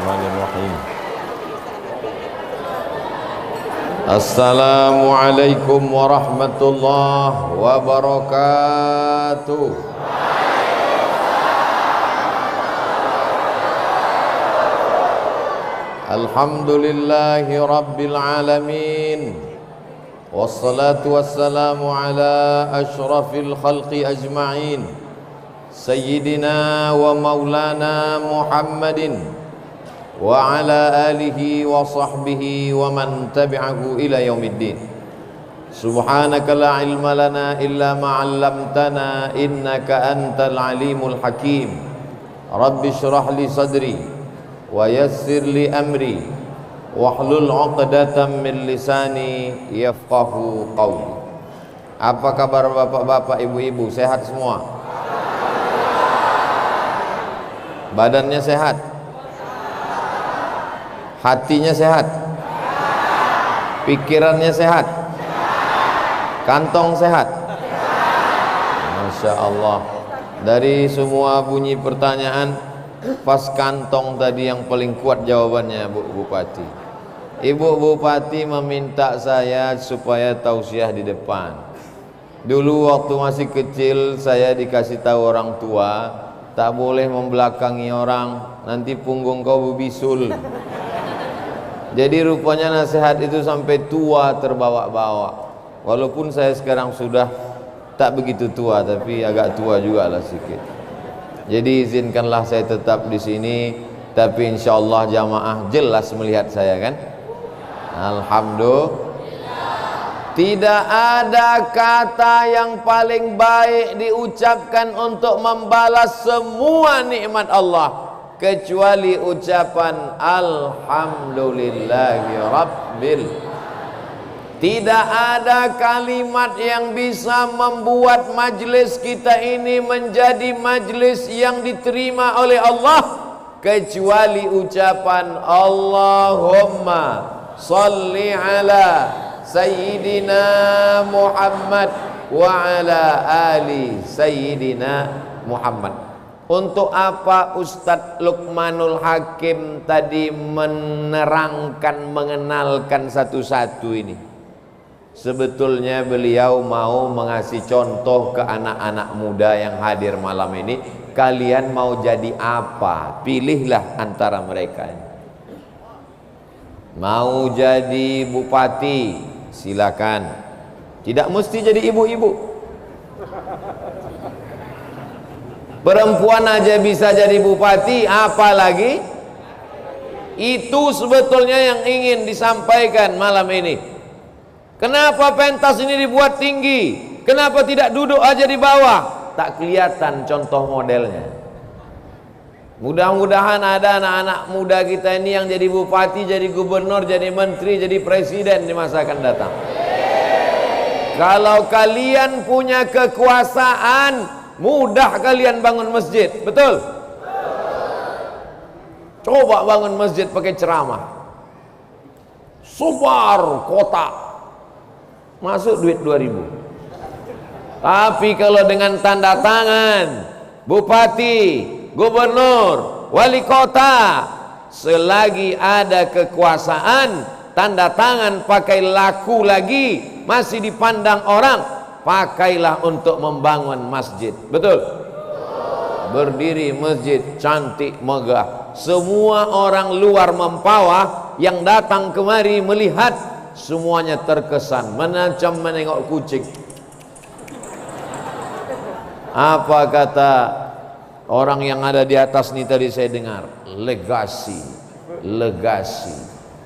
Bismillahirrahmanirrahim. Assalamualaikum warahmatullahi wabarakatuh. Alhamdulillahi rabbil alamin. Wassalatu wassalamu ala ashrafil khalqi ajma'in. Sayyidina wa maulana Muhammadin wa ala alihi wa sahbihi wa man tabi'ahu ila yaumiddin. Subhanaka la ilma lana illa ma 'allamtana innaka antal alimul hakim. Rabbi shrah li sadri wa yassir li amri wahlul 'uqdatam min lisani yafqahu qawli. Apa kabar bapak-bapak, ibu-ibu? Sehat semua? Badannya sehat? Hatinya sehat? Pikirannya sehat? Kantong sehat? Masya Allah. Dari semua bunyi pertanyaan, pas kantong tadi yang paling kuat jawabannya, Bu Bupati. Ibu Bupati meminta saya supaya tausiah di depan. Dulu waktu masih kecil saya dikasih tahu orang tua, tak boleh membelakangi orang, nanti punggung kau berbisul. Jadi rupanya nasihat itu sampai tua terbawa-bawa. Walaupun saya sekarang sudah tak begitu tua, tapi agak tua juga lah sedikit. Jadi izinkanlah saya tetap di sini, tapi insya Allah jamaah jelas melihat saya kan? Alhamdulillah. Tidak ada kata yang paling baik diucapkan untuk membalas semua nikmat Allah kecuali ucapan Alhamdulillahi Rabbil. Tidak ada kalimat yang bisa membuat majlis kita ini menjadi majlis yang diterima oleh Allah kecuali ucapan Allahumma salli ala Sayyidina Muhammad wa ala ali Sayyidina Muhammad. Untuk apa Ustadz Luqmanul Hakim tadi menerangkan, mengenalkan satu-satu ini? Sebetulnya beliau mau mengasih contoh ke anak-anak muda yang hadir malam ini. Kalian mau jadi apa? Pilihlah antara mereka ini. Mau jadi bupati, silakan. Tidak mesti jadi ibu-ibu. Perempuan aja bisa jadi bupati, apalagi itu sebetulnya yang ingin disampaikan malam ini. Kenapa pentas ini dibuat tinggi? Kenapa tidak duduk aja di bawah? Tak kelihatan contoh modelnya. Mudah-mudahan ada anak-anak muda kita ini yang jadi bupati, jadi gubernur, jadi menteri, jadi presiden di masa akan datang. Kalau kalian punya kekuasaan, mudah kalian bangun masjid, betul? Coba bangun masjid pakai ceramah, subar kota, masuk duit 2.000. Tapi kalau dengan tanda tangan bupati, gubernur, wali kota, selagi ada kekuasaan, tanda tangan pakai laku lagi, masih dipandang orang, pakailah untuk membangun masjid, betul? Berdiri masjid cantik megah, semua orang luar mempawah, yang datang kemari melihat semuanya terkesan, macam menengok kucing. Apa kata orang yang ada di atas ini tadi saya dengar? Legasi, legasi.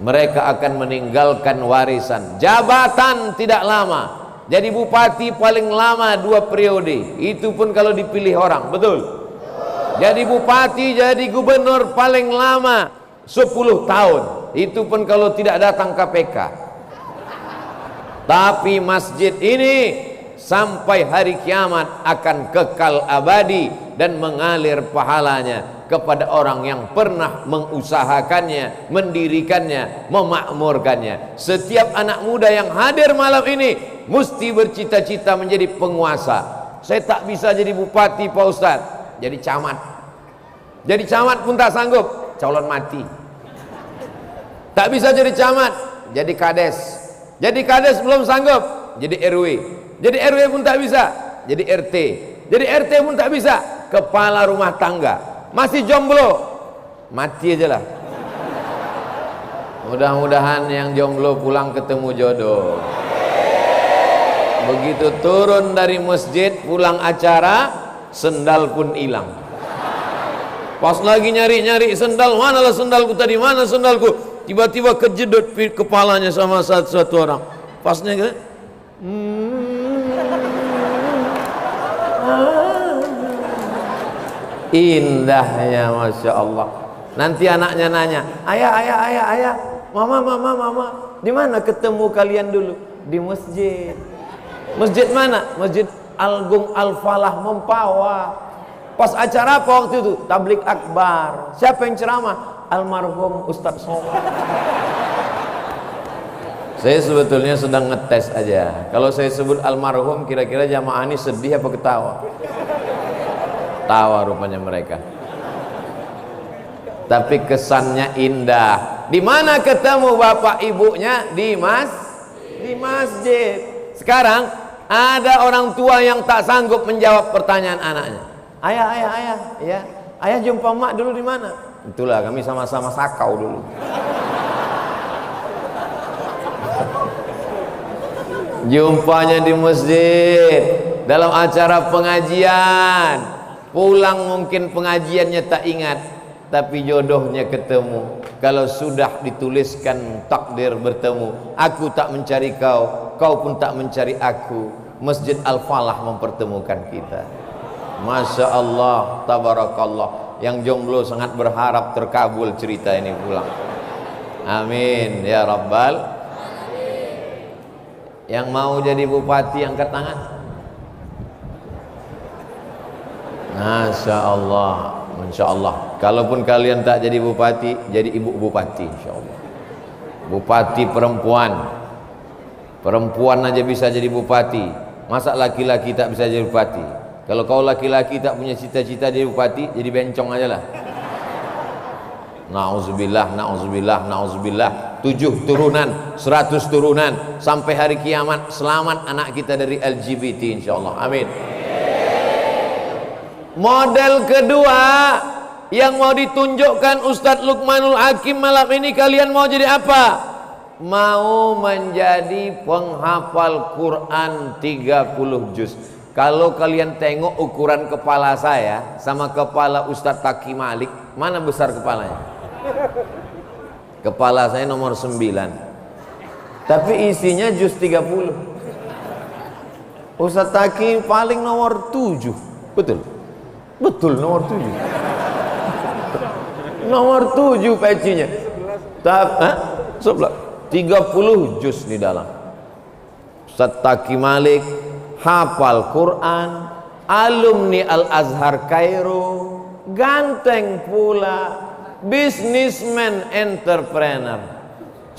Mereka akan meninggalkan warisan. Jabatan tidak lama. Jadi bupati paling lama 2 periode. Itu pun kalau dipilih orang, betul? Jadi bupati, jadi gubernur paling lama 10 tahun. Itu pun kalau tidak datang KPK. Tapi masjid ini sampai hari kiamat akan kekal abadi dan mengalir pahalanya kepada orang yang pernah mengusahakannya, mendirikannya, memakmurkannya. Setiap anak muda yang hadir malam ini mesti bercita-cita menjadi penguasa. Saya tak bisa jadi bupati Pak Ustadz, jadi camat. Jadi camat pun tak sanggup, calon mati. Tak bisa jadi camat, jadi kades. Jadi kades belum sanggup, jadi RW. Jadi RW pun tak bisa, jadi RT. Jadi RT pun tak bisa, kepala rumah tangga. Masih jomblo, mati aja lah. Mudah-mudahan yang jomblo pulang ketemu jodoh. Begitu turun dari masjid, pulang acara, sendal pun hilang. Pas lagi nyari-nyari sendal, manalah sendalku tadi, mana sendalku? Tiba-tiba kejedot kepalanya sama satu orang. Pasnya kan? Indahnya, masya Allah. Nanti anaknya nanya, ayah, mama, di mana ketemu kalian dulu? Di masjid. Masjid mana? Masjid Agung Al-Falah Mempawah. Pas acara apa waktu itu? Tablik akbar. Siapa yang ceramah? Almarhum Ustadz Somad. Saya sebetulnya sedang ngetes aja. Kalau saya sebut almarhum, kira-kira jamaah ini sedih apa ketawa? Tawa rupanya mereka. Tapi kesannya indah. Di mana ketemu bapak ibunya? Di masjid. Sekarang ada orang tua yang tak sanggup menjawab pertanyaan anaknya. Ayah jumpa mak dulu di mana? Itulah kami sama-sama sakau dulu. Jumpanya di masjid dalam acara pengajian. Pulang mungkin pengajiannya tak ingat, tapi jodohnya ketemu. Kalau sudah dituliskan takdir bertemu, aku tak mencari kau, kau pun tak mencari aku. Masjid Al-Falah mempertemukan kita. Masya Allah, tabarakallah. Yang jomblo sangat berharap terkabul cerita ini pulang. Amin ya Rabbal. Yang mau jadi bupati angkat tangan. Masya Allah, Masya Allah. Kalaupun kalian tak jadi bupati, jadi ibu bupati, Insya Allah. Bupati perempuan. Perempuan aja bisa jadi bupati. Masa laki-laki tak bisa jadi bupati? Kalau kau laki-laki tak punya cita-cita jadi bupati, jadi bencong aja lah. Na'udzubillah, na'udzubillah, na'udzubillah. 7 turunan, 100 turunan, sampai hari kiamat selamat anak kita dari LGBT, Insya Allah. Amin. Model kedua yang mau ditunjukkan Ustadz Luqmanul Hakim malam ini, kalian mau jadi apa? Mau menjadi penghafal Quran 30 juz. Kalau kalian tengok ukuran kepala saya sama kepala Ustadz Taki Malik, mana besar kepalanya? Kepala saya nomor 9, tapi isinya juz 30. Ustadz Taki paling nomor 7. Betul? Betul, nomor 7. Nomor 7 pecinya. 30 juz di dalam. Ustadz Taki Malik hafal Quran, alumni Al-Azhar Kairo, ganteng pula, businessman, entrepreneur.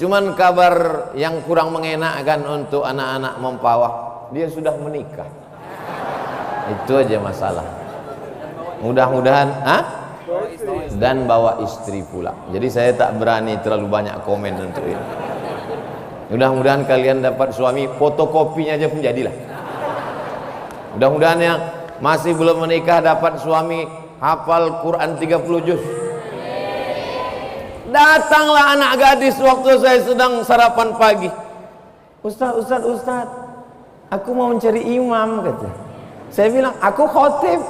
Cuman kabar yang kurang mengenakkan untuk anak-anak Mempawah, dia sudah menikah. Itu aja masalah. Mudah-mudahan dan bawa istri pula. Jadi saya tak berani terlalu banyak komen untuk ini. Mudah-mudahan kalian dapat suami, fotokopinya aja pun jadilah. Mudah-mudahan yang masih belum menikah dapat suami hafal Quran 30 juz. Datanglah anak gadis waktu saya sedang sarapan pagi. Ustaz, aku mau mencari imam, kata. Saya bilang, aku khotib.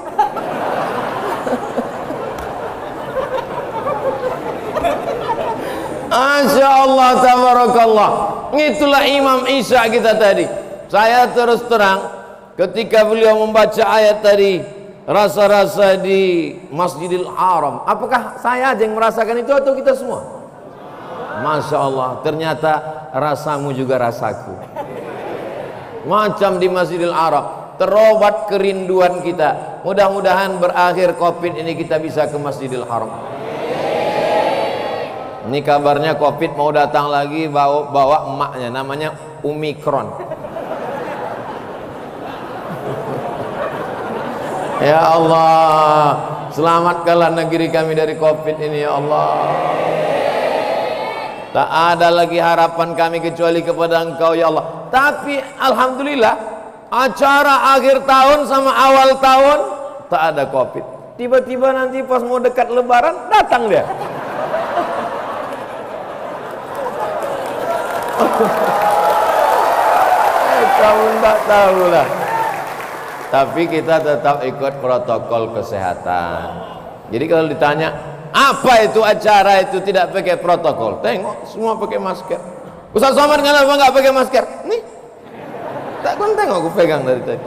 Masya Allah, tabarakallah. Itulah Imam Isa kita tadi. Saya terus terang, ketika beliau membaca ayat tadi, rasa-rasa di Masjidil Haram, apakah saya aja yang merasakan itu atau kita semua? Masya Allah, ternyata rasamu juga rasaku. Macam di Masjidil Haram, terobat kerinduan kita. Mudah-mudahan berakhir Covid ini kita bisa ke Masjidil Haram. Ini kabarnya Covid mau datang lagi, bawa emaknya, namanya Omikron. Ya Allah, selamatkanlah negeri kami dari Covid ini, ya Allah. Tak ada lagi harapan kami kecuali kepada Engkau ya Allah. Tapi alhamdulillah, acara akhir tahun sama awal tahun tak ada Covid. Tiba-tiba nanti pas mau dekat lebaran datang dia. Kamu tak tahu lah. Tapi kita tetap ikut protokol kesehatan. Jadi kalau ditanya apa itu acara itu tidak pakai protokol, tengok semua pakai masker. Ustaz Somad kenapa nggak pakai masker? Nih, tak kan tengok aku pegang dari tadi.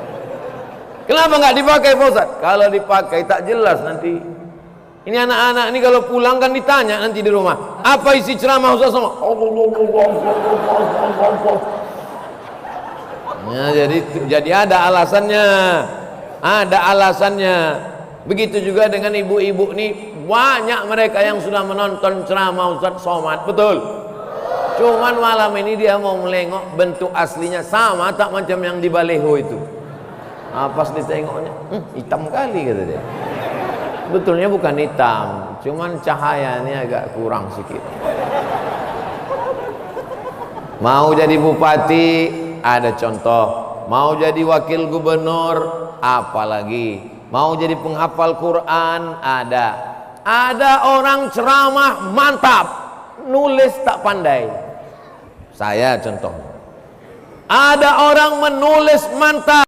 Kenapa nggak dipakai Pak Ustaz? Kalau dipakai tak jelas nanti. Ini anak-anak ini kalau pulang kan ditanya nanti di rumah, apa isi ceramah Ustaz Somad? Ya, jadi ada alasannya, ada alasannya. Begitu juga dengan ibu-ibu nih, banyak mereka yang sudah menonton ceramah Ustaz Somad, betul. Cuman malam ini dia mau melengok bentuk aslinya sama tak macam yang di baleho itu. Pas ditengoknya, hitam kali kata dia. Betulnya bukan hitam, cuman cahayanya agak kurang sedikit. Mau jadi bupati ada contoh, mau jadi wakil gubernur apalagi, mau jadi penghafal Quran ada orang ceramah mantap, nulis tak pandai. Saya contoh, ada orang menulis mantap,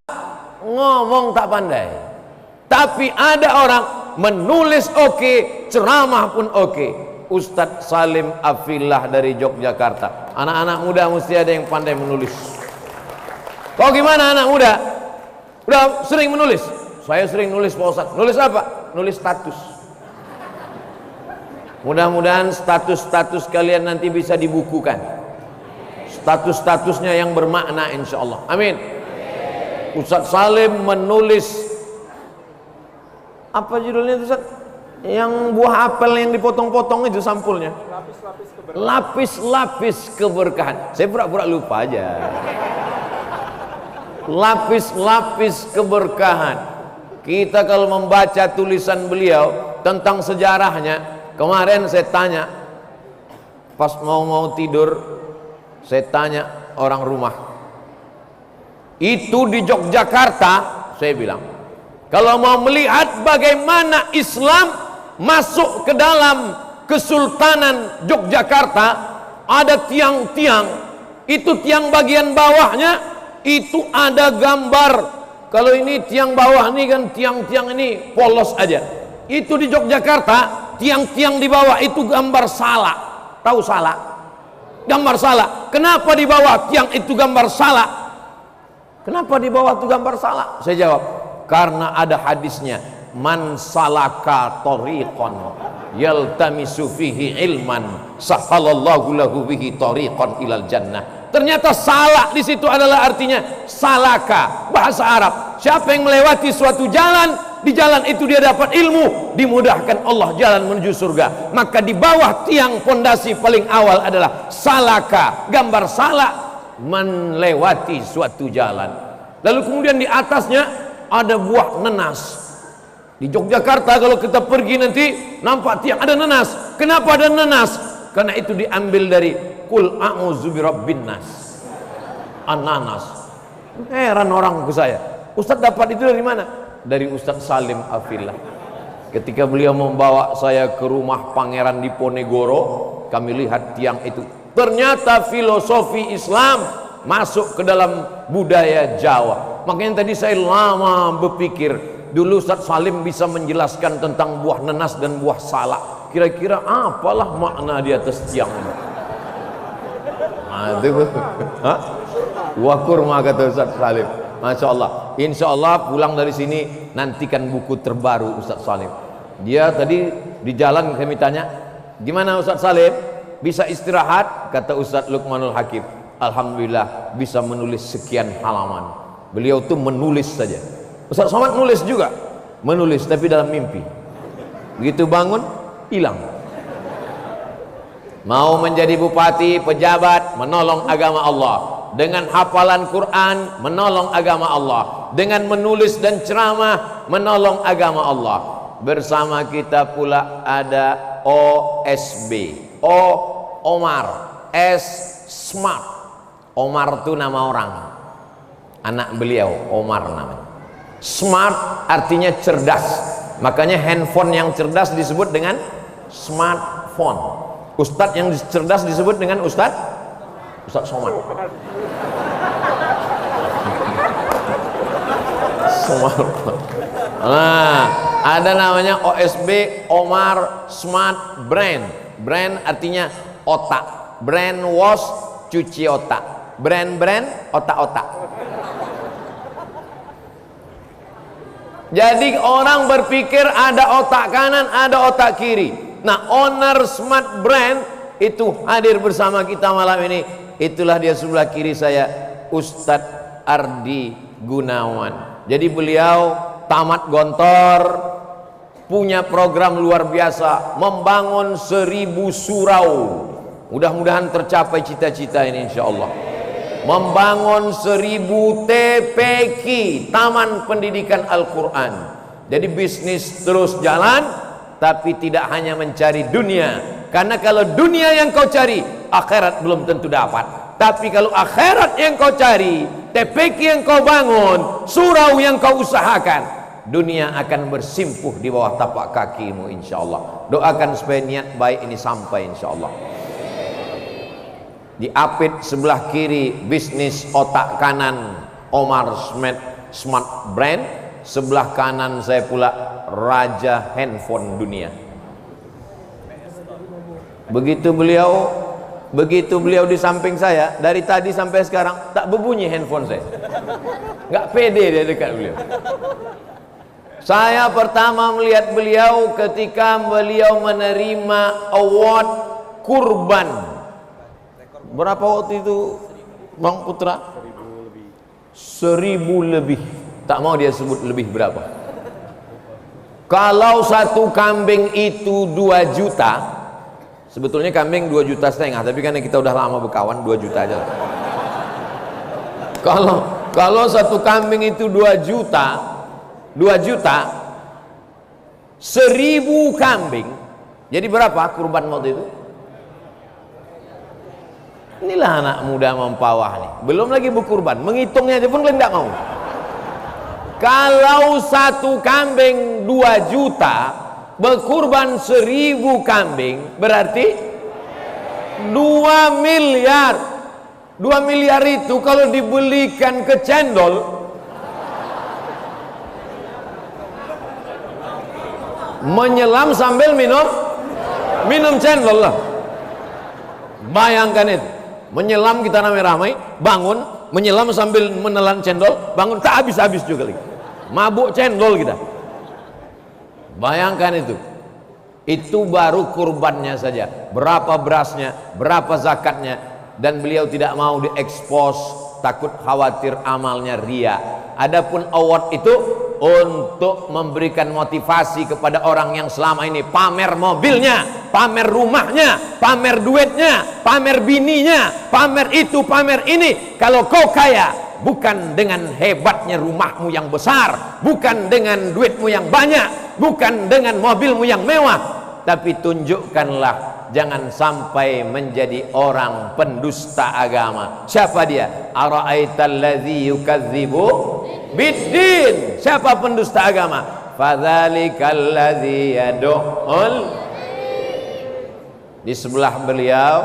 ngomong tak pandai. Tapi ada orang menulis oke, ceramah pun oke. Ustadz Salim Afillah dari Yogyakarta. Anak-anak muda mesti ada yang pandai menulis. Kau gimana anak muda? Udah sering menulis? Saya sering nulis Pak Ustadz. Nulis apa? Nulis status. Mudah-mudahan status-status kalian nanti bisa dibukukan. Status-statusnya yang bermakna insya Allah. Amin. Ustadz Salim menulis, apa judulnya itu Ustadz? Yang buah apel yang dipotong-potong itu sampulnya. Lapis-lapis keberkahan. Saya pura-pura lupa aja. Lapis-lapis keberkahan. Kita kalau membaca tulisan beliau tentang sejarahnya, kemarin saya tanya pas mau tidur, saya tanya orang rumah itu di Yogyakarta, saya bilang kalau mau melihat bagaimana Islam masuk ke dalam Kesultanan Yogyakarta, ada tiang-tiang, itu tiang bagian bawahnya itu ada gambar. Kalau ini tiang bawah ini kan tiang-tiang ini polos aja. Itu di Yogyakarta tiang-tiang di bawah itu gambar salak. Tahu salak? Gambar salak. Kenapa di bawah tiang itu gambar salak? Kenapa di bawah itu gambar salak? Saya jawab, karena ada hadisnya, man salaka tariqan yaltamisu fihi ilman sahalallahu lahu bihi tariqan ilal jannah. Ternyata salak di situ adalah artinya salaka, bahasa Arab. Siapa yang melewati suatu jalan, di jalan itu dia dapat ilmu, dimudahkan Allah jalan menuju surga. Maka di bawah tiang pondasi paling awal adalah salaka, gambar salak, melewati suatu jalan. Lalu kemudian di atasnya ada buah nenas. Di Yogyakarta kalau kita pergi nanti nampak tiang ada nenas. Kenapa ada nenas? Karena itu diambil dari Qul a'udzu birabbin nas. Ananas. Heran orang ke saya. Ustaz dapat itu dari mana? Dari Ustaz Salim Afillah. Ketika beliau membawa saya ke rumah pangeran di Ponegoro, kami lihat tiang itu. Ternyata filosofi Islam masuk ke dalam budaya Jawa. Makanya tadi saya lama berpikir, dulu Ustaz Salim bisa menjelaskan tentang buah nenas dan buah salak. Kira-kira apalah makna di atas tiang ini? Itu buah kurma kata Ustaz Salim. Masya Allah. Insya Allah pulang dari sini nantikan buku terbaru Ustaz Salim. Dia tadi di jalan kami tanya, gimana Ustaz Salim? Bisa istirahat? Kata Ustaz Luqmanul Hakim, alhamdulillah bisa menulis sekian halaman. Beliau tuh menulis saja. Ustaz Somad nulis juga, menulis tapi dalam mimpi. Begitu bangun hilang. Mau menjadi bupati, pejabat, menolong agama Allah. Dengan hafalan Quran, menolong agama Allah. Dengan menulis dan ceramah, menolong agama Allah. Bersama kita pula ada OSB, Omar S. Smart. Omar itu nama orang, anak beliau Omar namanya. Smart artinya cerdas, makanya handphone yang cerdas disebut dengan smartphone. Ustadz yang cerdas disebut dengan Ustadz Somad. Nah, ada namanya OSB, Omar Smart Brain. Brain artinya otak. Brain wash, cuci otak. Brain otak-otak. Jadi orang berpikir ada otak kanan, ada otak kiri. Nah, owner Smart Brain itu hadir bersama kita malam ini. Itulah dia sebelah kiri saya, Ustadz Ardi Gunawan. Jadi beliau tamat Gontor, punya program luar biasa, membangun 1000 surau. Mudah-mudahan tercapai cita-cita ini insya Allah. Membangun 1000 TPQ, Taman Pendidikan Al-Quran. Jadi bisnis terus jalan, tapi tidak hanya mencari dunia. Karena kalau dunia yang kau cari, akhirat belum tentu dapat. Tapi kalau akhirat yang kau cari, TPQ yang kau bangun, surau yang kau usahakan, dunia akan bersimpuh di bawah tapak kakimu insya Allah. Doakan supaya niat baik ini sampai insya Allah. Di apit sebelah kiri bisnis otak kanan Omar Smart Brain, sebelah kanan saya pula raja handphone dunia. Begitu beliau di samping saya, dari tadi sampai sekarang tak berbunyi handphone saya. Nggak pede dia dekat beliau. Saya pertama melihat beliau ketika beliau menerima award kurban. Berapa waktu itu Bang Putra? 1000 lebih. Tak mau dia sebut lebih berapa. Kalau satu kambing itu 2 juta, sebetulnya kambing 2,5 juta, tapi karena kita udah lama berkawan 2 juta aja lah. Kalau satu kambing itu 2 juta, 1000 kambing, jadi berapa kurban waktu itu? Inilah anak muda mempawah nih, belum lagi berkurban, menghitungnya aja pun kalian tidak mau. Kalau satu kambing 2 juta, berkurban 1000 kambing, berarti 2 miliar. 2 miliar itu kalau dibelikan ke cendol, menyelam sambil minum cendol lah. Bayangkan itu, menyelam kita ramai-ramai, bangun, menyelam sambil menelan cendol, bangun tak habis-habis juga lagi, mabuk cendol kita. Bayangkan itu baru kurbannya saja, berapa berasnya, berapa zakatnya, dan beliau tidak mau diekspos, takut khawatir amalnya ria. Adapun award itu untuk memberikan motivasi kepada orang yang selama ini pamer mobilnya, pamer rumahnya, pamer duitnya, pamer bininya, pamer itu, pamer ini. Kalau kau kaya, bukan dengan hebatnya rumahmu yang besar, bukan dengan duitmu yang banyak, bukan dengan mobilmu yang mewah, tapi tunjukkanlah, jangan sampai menjadi orang pendusta agama. Siapa dia? Ara'aital ladzi yukadzibu biddin. Siapa pendusta agama? Fadzalikal ladzi yad'ul. Di sebelah beliau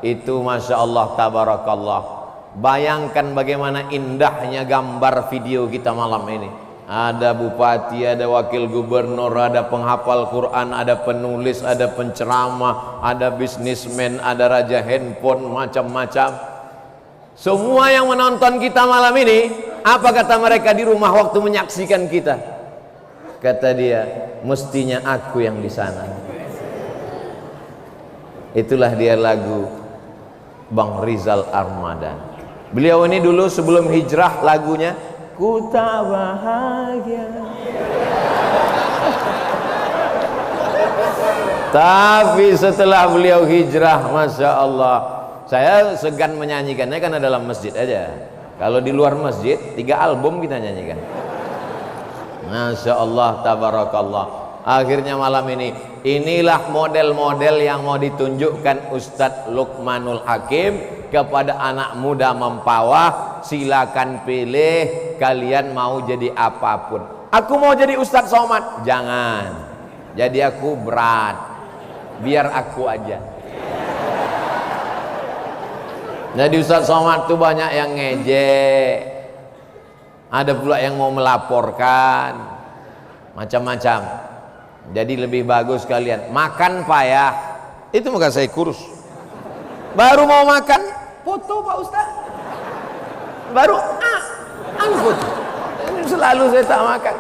itu masya Allah tabarakallah. Bayangkan bagaimana indahnya gambar video kita malam ini. Ada bupati, ada wakil gubernur, ada penghafal Quran, ada penulis, ada penceramah, ada bisnismen, ada raja handphone, macam-macam. Semua yang menonton kita malam ini, apa kata mereka di rumah waktu menyaksikan kita? Kata dia, mestinya aku yang di sana. Itulah dia lagu Bang Rizal Armadan. Beliau ini dulu sebelum hijrah lagunya Ku tak bahagia. Tapi setelah beliau hijrah, masya Allah, saya segan menyanyikannya karena dalam masjid aja. Kalau di luar masjid 3 album kita nyanyikan. Masya Allah tabarakallah. Akhirnya malam ini Inilah model-model yang mau ditunjukkan Ustadz Luqmanul Hakim kepada anak muda Mempawah. Silakan pilih, kalian mau jadi apapun. Aku mau jadi Ustadz Somad, jangan. Jadi aku berat, biar aku aja. Jadi Ustadz Somad tuh banyak yang ngejek, ada pula yang mau melaporkan, macam-macam. Jadi lebih bagus kalian makan payah. Itu muka saya kurus. Baru mau makan, foto Pak Ustaz. Baru foto. Ini selalu saya tak makan.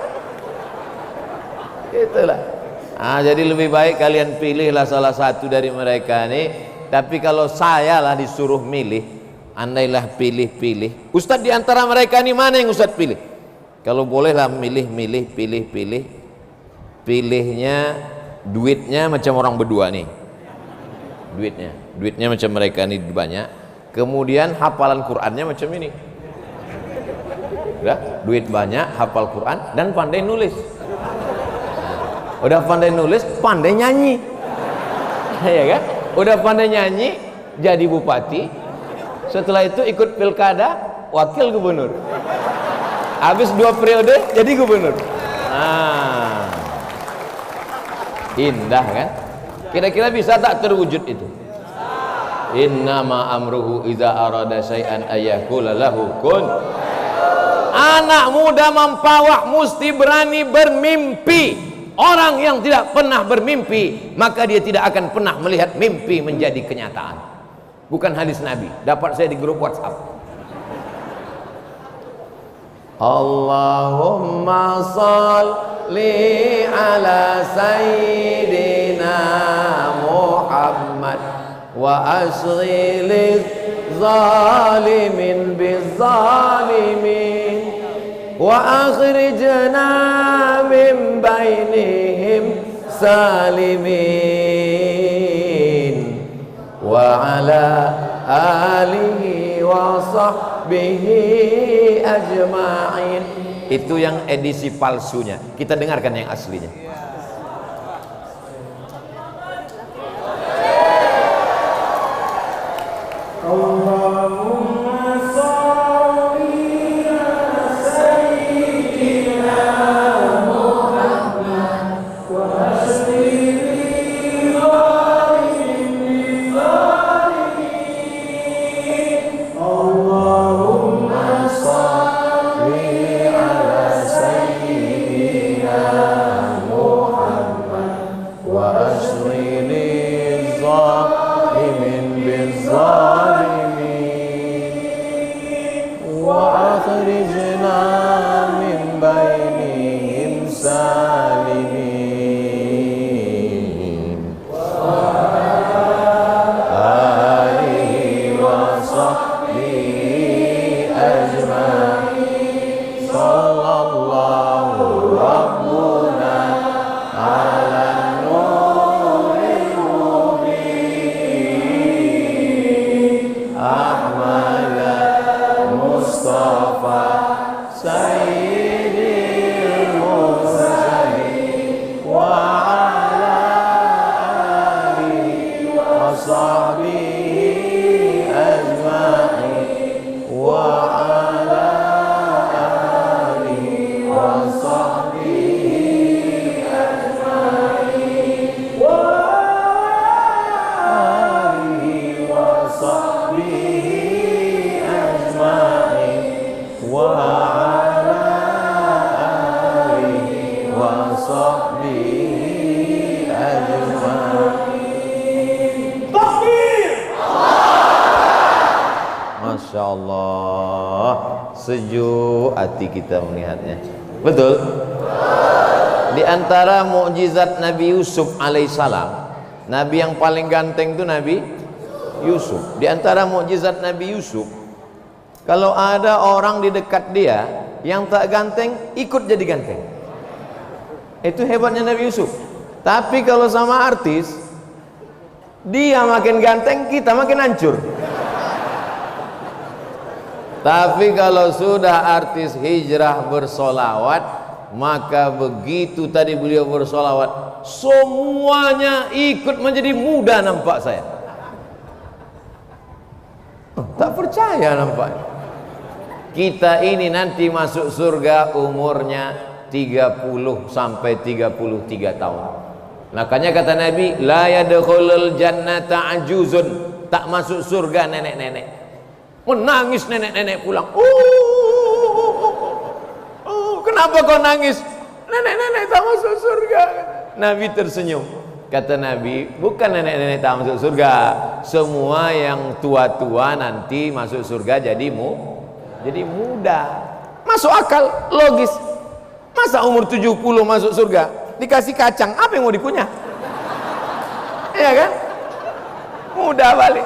Itulah. Jadi lebih baik kalian pilihlah salah satu dari mereka ini. Tapi kalau saya lah disuruh milih, andailah pilih-pilih. Ustaz di antara mereka ini mana yang Ustaz pilih? Kalau bolehlah milih-milih, pilih-pilih. Pilihnya duitnya macam orang berdua nih, duitnya macam mereka nih banyak. Kemudian hafalan Qurannya macam ini, udah duit banyak, hafal Quran dan pandai nulis. Udah pandai nulis, pandai nyanyi, ya kan? Udah pandai nyanyi, jadi bupati. Setelah itu ikut pilkada, wakil gubernur. Habis 2 periode jadi gubernur. Indah kan? Kira-kira bisa tak terwujud itu? Innama amruhu idza arada syai'an ayyaqula lahu kun. Anak muda Mempawah mesti berani bermimpi. Orang yang tidak pernah bermimpi, maka dia tidak akan pernah melihat mimpi menjadi kenyataan. Bukan hadis Nabi, dapat saya di grup WhatsApp. Allahumma salli ala sayyidina Muhammad wa ashghil zalimin bizzalimin wa akhrijna min bainihim salimin wa ala alihi wa sahbihi ajma'in. Itu yang edisi palsunya. Kita dengarkan yang aslinya. Allahumma sholli ala sayyidina Muhammad wa ashghil zalimin bizzalimin. Allahumma sholli akhrijna min bainihim salimin wa alihi wa sahbihi ajma'in. Sallallahu rabbuna ala nuril mubin Ahmad Mustafa Sayyidil Mursalin wa ala alihi wa sahbihi ajma'in wa ala alihi wa sahbihi ajma'in wa alihi wa sahbihi ajma'in wa ala alihi wa sahbihi ajma'in. Takbir! Masya Allah, sejuk hati kita melihatnya. Betul? Di antara mukjizat Nabi Yusuf alaihissalam, Nabi yang paling ganteng itu Nabi Yusuf. Di antara mukjizat Nabi Yusuf, kalau ada orang di dekat dia yang tak ganteng, ikut jadi ganteng. Itu hebatnya Nabi Yusuf. Tapi kalau sama artis, dia makin ganteng, kita makin hancur. Tapi kalau sudah artis hijrah bersolawat, Maka begitu tadi beliau bersolawat, semuanya ikut menjadi muda nampak saya. Tak percaya nampaknya. Kita ini nanti masuk surga umurnya 30 sampai 33 tahun. Makanya kata Nabi, la yadkhulul jannata ajuzun, tak masuk surga nenek-nenek. Menangis nenek-nenek pulang. Kenapa kau nangis? Nenek-nenek tak masuk surga. Nabi tersenyum. Kata Nabi, bukan nenek-nenek tak masuk surga. Semua yang tua-tua nanti masuk surga jadi muda. Masuk akal, logis. Masa umur 70 masuk surga dikasih kacang, apa yang mau dikunyah? Iya kan? Muda balik.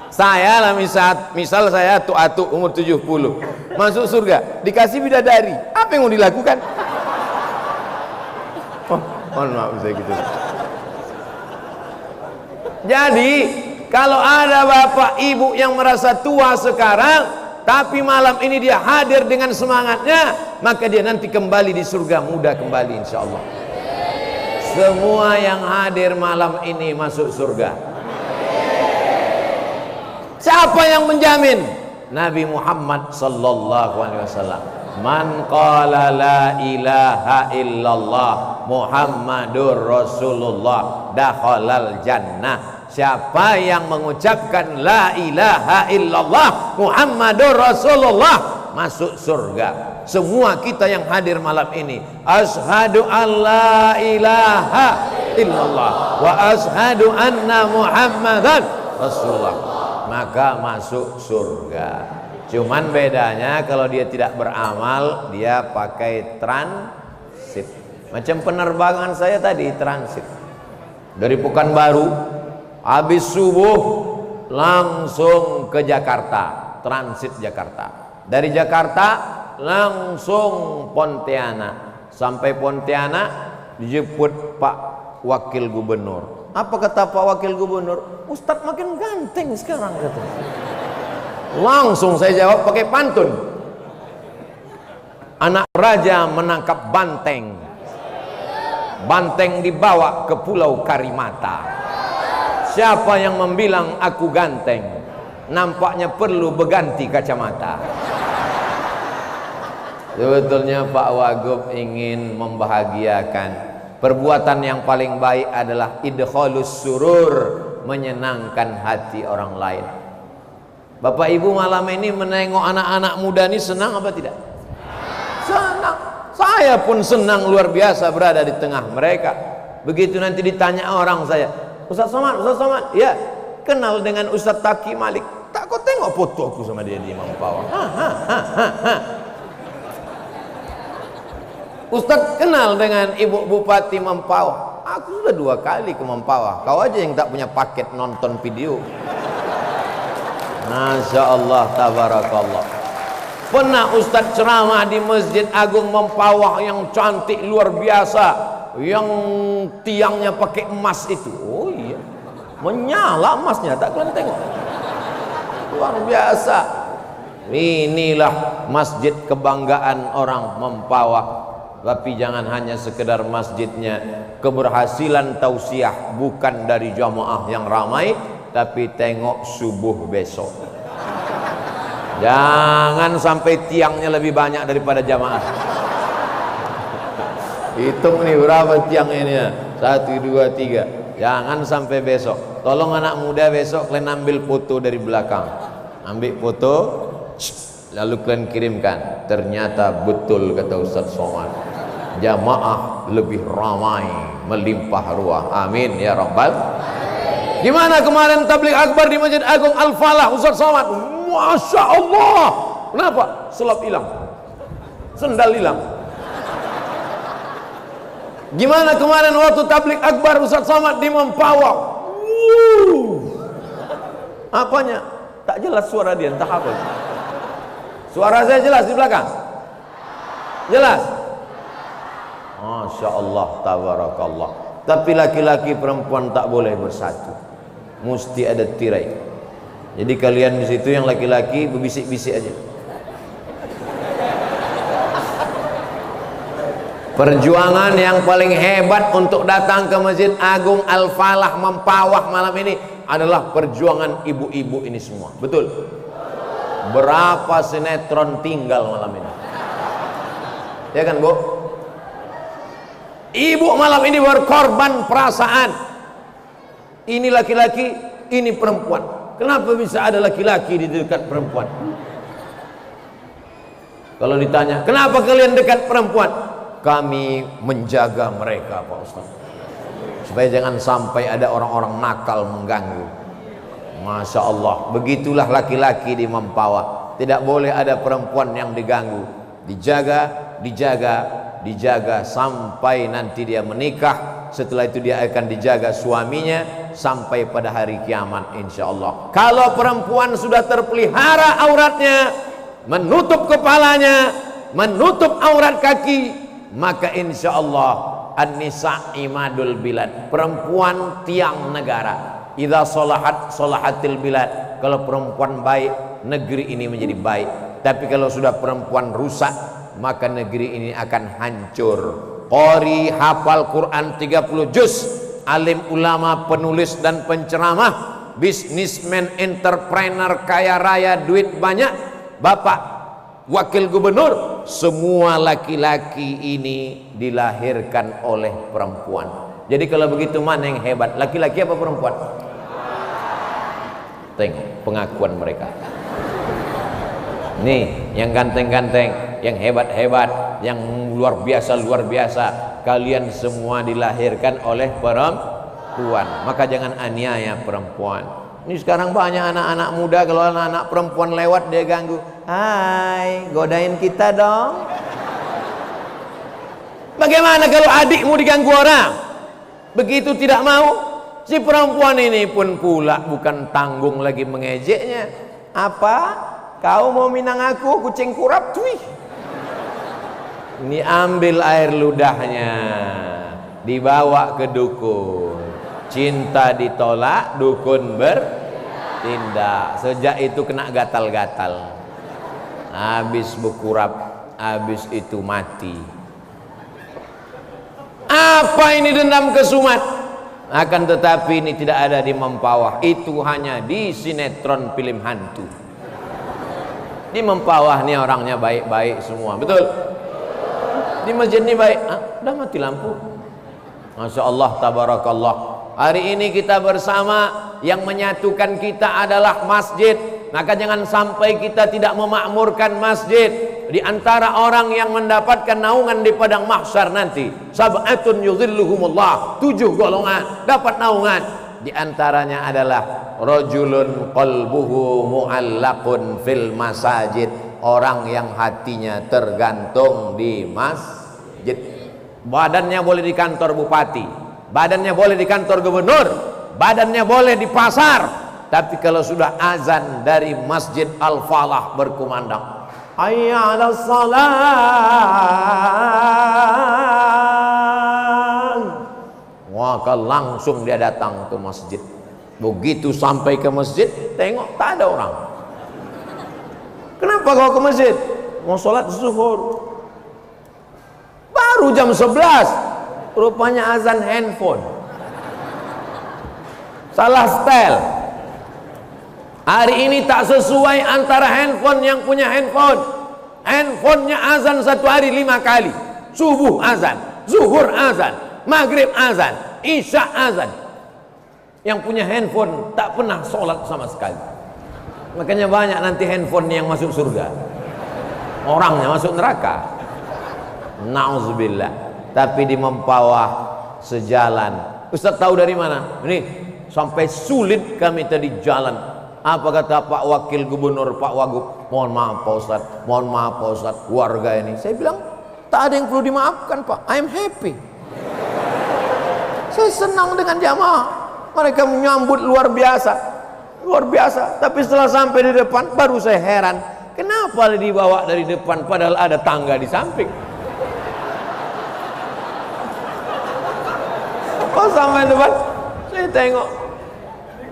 Saya lah misal saya atu-atu umur 70 masuk surga dikasih bidadari, apa yang mau dilakukan? Oh, mohon maaf saya gitu. Jadi kalau ada bapak ibu yang merasa tua sekarang tapi malam ini dia hadir dengan semangatnya, maka dia nanti kembali di surga muda kembali insyaallah. Semua yang hadir malam ini masuk surga. Siapa yang menjamin? Nabi Muhammad sallallahu alaihi wasallam. Man qala la ilaha illallah Muhammadur Rasulullah dakhalal jannah. Siapa yang mengucapkan la ilaha illallah Muhammadur Rasulullah masuk surga. Semua kita yang hadir malam ini, asyhadu an la ilaha illallah wa asyhadu anna Muhammadan Rasulullah, maka masuk surga. Cuman bedanya kalau dia tidak beramal, dia pakai transit. Macam penerbangan saya tadi transit dari Pekanbaru, habis subuh langsung ke Jakarta, transit Jakarta. Dari Jakarta langsung Pontianak. Sampai Pontianak dijemput Pak Wakil Gubernur. Apa kata Pak Wakil Gubernur? Ustadz makin ganteng sekarang katanya. Langsung saya jawab pakai pantun. Anak raja menangkap banteng. Banteng dibawa ke Pulau Karimata. Siapa yang membilang aku ganteng, nampaknya perlu berganti kacamata. Sebetulnya Pak Wagub ingin membahagiakan. Perbuatan yang paling baik adalah idkhalus surur, menyenangkan hati orang lain. Bapak Ibu malam ini menengok anak-anak muda ini senang apa tidak? Senang. Saya pun senang luar biasa berada di tengah mereka. Begitu nanti ditanya orang saya, Ustaz Somad, ya, kenal dengan Ustaz Taki Malik. Tak kau tengok foto aku sama dia di Mampawah. Ustaz kenal dengan Ibu Bupati Mampawah. Aku sudah 2 kali ke Mampawah. Kau aja yang tak punya paket nonton video. Masya Allah, tabarakallah. Pernah Ustaz ceramah di Masjid Agung Mampawah yang cantik luar biasa, yang tiangnya pakai emas itu. Oh iya, menyala emasnya, tak kalian tengok. Luar biasa. Inilah masjid kebanggaan orang Mampawah. Tapi jangan hanya sekedar masjidnya. Keberhasilan tausiah bukan dari jamaah yang ramai, tapi tengok subuh besok. Jangan sampai tiangnya lebih banyak daripada jamaah. Hitung nih berapa tiang ini ya? 1, 2, 3. Jangan sampai besok. Tolong anak muda besok kalian ambil foto dari belakang. Ambil foto, lalu kalian kirimkan. Ternyata betul kata Ustaz Somad, jamaah lebih ramai, melimpah ruah. Amin ya rabbal. Gimana kemarin tabligh akbar di Masjid Agung Al-Falah Ustaz Somad? Masya Allah. Kenapa? Selop hilang, sendal hilang. Gimana kemarin waktu tabligh akbar Ustaz Somad di Mempawah? Apanya? Tak jelas suara dia, entah apa. Suara saya jelas di belakang? Jelas? Masya Allah, tabarakallah. Tapi laki-laki perempuan tak boleh bersatu, mesti ada tirai. Jadi kalian di situ yang laki-laki berbisik-bisik aja. Perjuangan yang paling hebat untuk datang ke Masjid Agung Al-Falah Mempawah malam ini adalah perjuangan ibu-ibu ini semua. Betul? Berapa sinetron tinggal malam ini? Ya kan, Bu? Ibu malam ini berkorban perasaan. Ini laki-laki, ini perempuan. Kenapa bisa ada laki-laki di dekat perempuan? Kalau ditanya, kenapa kalian dekat perempuan? Kami menjaga mereka, Pak Ustaz, supaya jangan sampai ada orang-orang nakal mengganggu. Masya Allah, begitulah laki-laki di Mempawah. Tidak boleh ada perempuan yang diganggu. Dijaga, dijaga, dijaga sampai nanti dia menikah. Setelah itu dia akan dijaga suaminya sampai pada hari kiamat, insya Allah. Kalau perempuan sudah terpelihara auratnya, menutup kepalanya, menutup aurat kaki, maka insya Allah an-nisa imadul bilad, perempuan tiang negara. Idza sholahat sholahatil bilad, kalau perempuan baik negeri ini menjadi baik. Tapi kalau sudah perempuan rusak, maka negeri ini akan hancur. Qori hafal Quran 30 juz, alim ulama, penulis dan penceramah, bisnismen, entrepreneur, kaya raya, duit banyak, bapak wakil gubernur, semua laki-laki ini dilahirkan oleh perempuan. Jadi kalau begitu mana yang hebat, laki-laki apa perempuan? Tengok pengakuan mereka. Nih yang ganteng-ganteng, yang hebat-hebat, yang luar biasa, kalian semua dilahirkan oleh perempuan. Maka jangan aniaya perempuan. Ini sekarang banyak anak-anak muda, kalau anak-anak perempuan lewat dia ganggu. Hai, godain kita dong. Bagaimana kalau adikmu diganggu orang? Begitu tidak mau, si perempuan ini pun pula bukan tanggung lagi mengejeknya. Apa? Kau mau minang aku, kucing kurap? Tuih. Ini ambil air ludahnya, dibawa ke dukun. Cinta ditolak, dukun bertindak. Sejak itu kena gatal-gatal, habis berkurap, habis itu mati. Apa ini dendam kesumat? Akan tetapi ini tidak ada di Mempawah, itu hanya di sinetron film hantu. Di Mempawah nih orangnya baik-baik semua, betul? Di masjid ini baik. Udah mati lampu. Masya Allah, tabarakallah. Hari ini kita bersama, yang menyatukan kita adalah masjid. Maka jangan sampai kita tidak memakmurkan masjid. Di antara orang yang mendapatkan naungan di padang mahsyar nanti, sab'atun yudhilluhumullah, 7 golongan dapat naungan. Di antaranya adalah rajulun qalbuhu mu'allaqun fil masajid, orang yang hatinya tergantung di masjid. Badannya boleh di kantor bupati, badannya boleh di kantor gubernur, badannya boleh di pasar, tapi kalau sudah azan dari Masjid Al-Falah berkumandang, hayya 'alas salat, maka langsung dia datang ke masjid. Begitu sampai ke masjid, tengok tak ada orang. Kenapa kau ke masjid? Mau sholat zuhur. Baru jam 11, rupanya azan handphone. Salah setel. Hari ini tak sesuai antara handphone yang punya handphone. Handphonenya azan satu hari 5 kali. Subuh azan, zuhur azan, maghrib azan, isya azan. Yang punya handphone tak pernah sholat sama sekali. Makanya banyak nanti handphone yang masuk surga, orangnya masuk neraka. Nauzubillah. Tapi di Mempawah sejalan. Ustaz tahu dari mana? Ini sampai sulit kami tadi jalan. Apa kata Pak Wakil Gubernur, Pak Wagub? Mohon maaf Pak Ustaz, mohon maaf Pak Ustaz, warga ini. Saya bilang tak ada yang perlu dimaafkan Pak. I'm happy. Saya senang dengan jamaah. Mereka menyambut luar biasa, luar biasa. Tapi setelah sampai di depan, baru saya heran, kenapa dibawa dari depan padahal ada tangga di samping. Pas sampai depan, saya tengok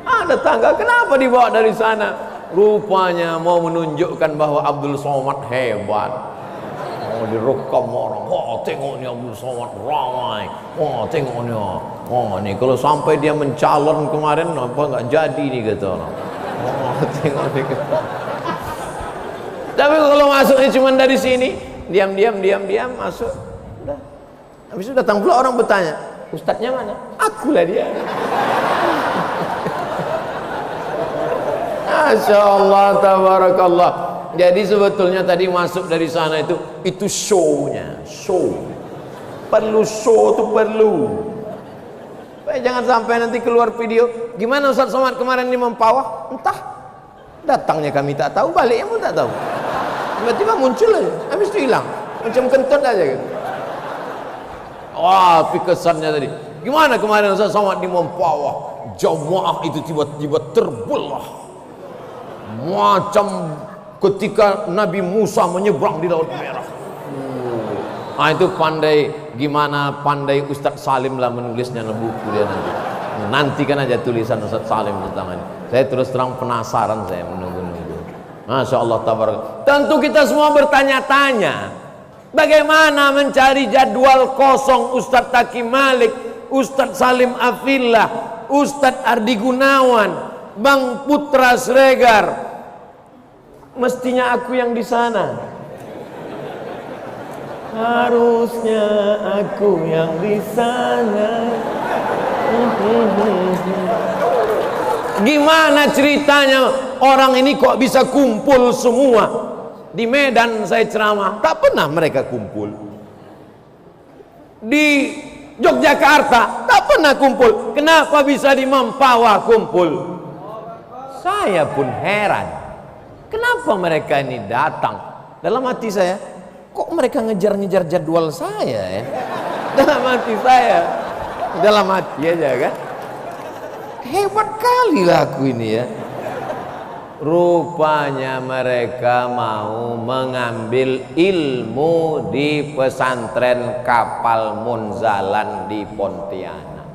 ada tangga, kenapa dibawa dari sana? Rupanya mau menunjukkan bahwa Abdul Somad hebat. direkam orang. Wah, tengok ni Abdul Somad ramai. Wah, tengok ni. Oh, ni kalau sampai dia mencalon kemarin apa enggak jadi ni kata orang. Oh, tengok ni. Tapi kalau masuknya cuma dari sini, diam masuk. Udah. Habis itu datang pula orang bertanya, ustadznya mana? Akulah dia. Masya Allah, tabarakallah. Jadi sebetulnya tadi masuk dari sana itu show-nya, show. Perlu show tuh perlu. Jangan sampai nanti keluar video. Gimana Ustaz Somad kemarin di Mempawah? Entah. Datangnya kami tak tahu, baliknya pun tak tahu. Tiba-tiba muncul aja, habis itu hilang. Macam kentut aja gitu. Wah, kesannya tadi. Gimana kemarin Ustaz Somad di Mempawah? Jamaah itu tiba-tiba terbelah. Macam ketika Nabi Musa menyeberang di Laut Merah. Itu pandai, gimana pandai Ustaz Salim lah menulisnya dalam buku dia nanti. Nantikan aja tulisan Ustaz Salim tentang ini. Saya terus terang penasaran, saya menunggu-nunggu. Masya Allah, tabarak. Tentu kita semua bertanya-tanya, bagaimana mencari jadwal kosong Ustaz Taki Malik, Ustaz Salim Afillah, Ustaz Ardi Gunawan, Bang Putra Sregar. Mestinya aku yang di sana. Harusnya aku yang di sana. Gimana ceritanya orang ini kok bisa kumpul semua? Di Medan saya ceramah, tak pernah mereka kumpul. Di Yogyakarta tak pernah kumpul. Kenapa bisa di Mempawah kumpul? Saya pun heran. Kenapa mereka ini datang? Dalam hati saya, kok mereka ngejar-ngejar jadwal saya ya? Dalam hati saya, dalam hati aja kan. Hebat kali lah aku ini ya. Rupanya mereka mau mengambil ilmu di pesantren Kapal Munzalan di Pontianak.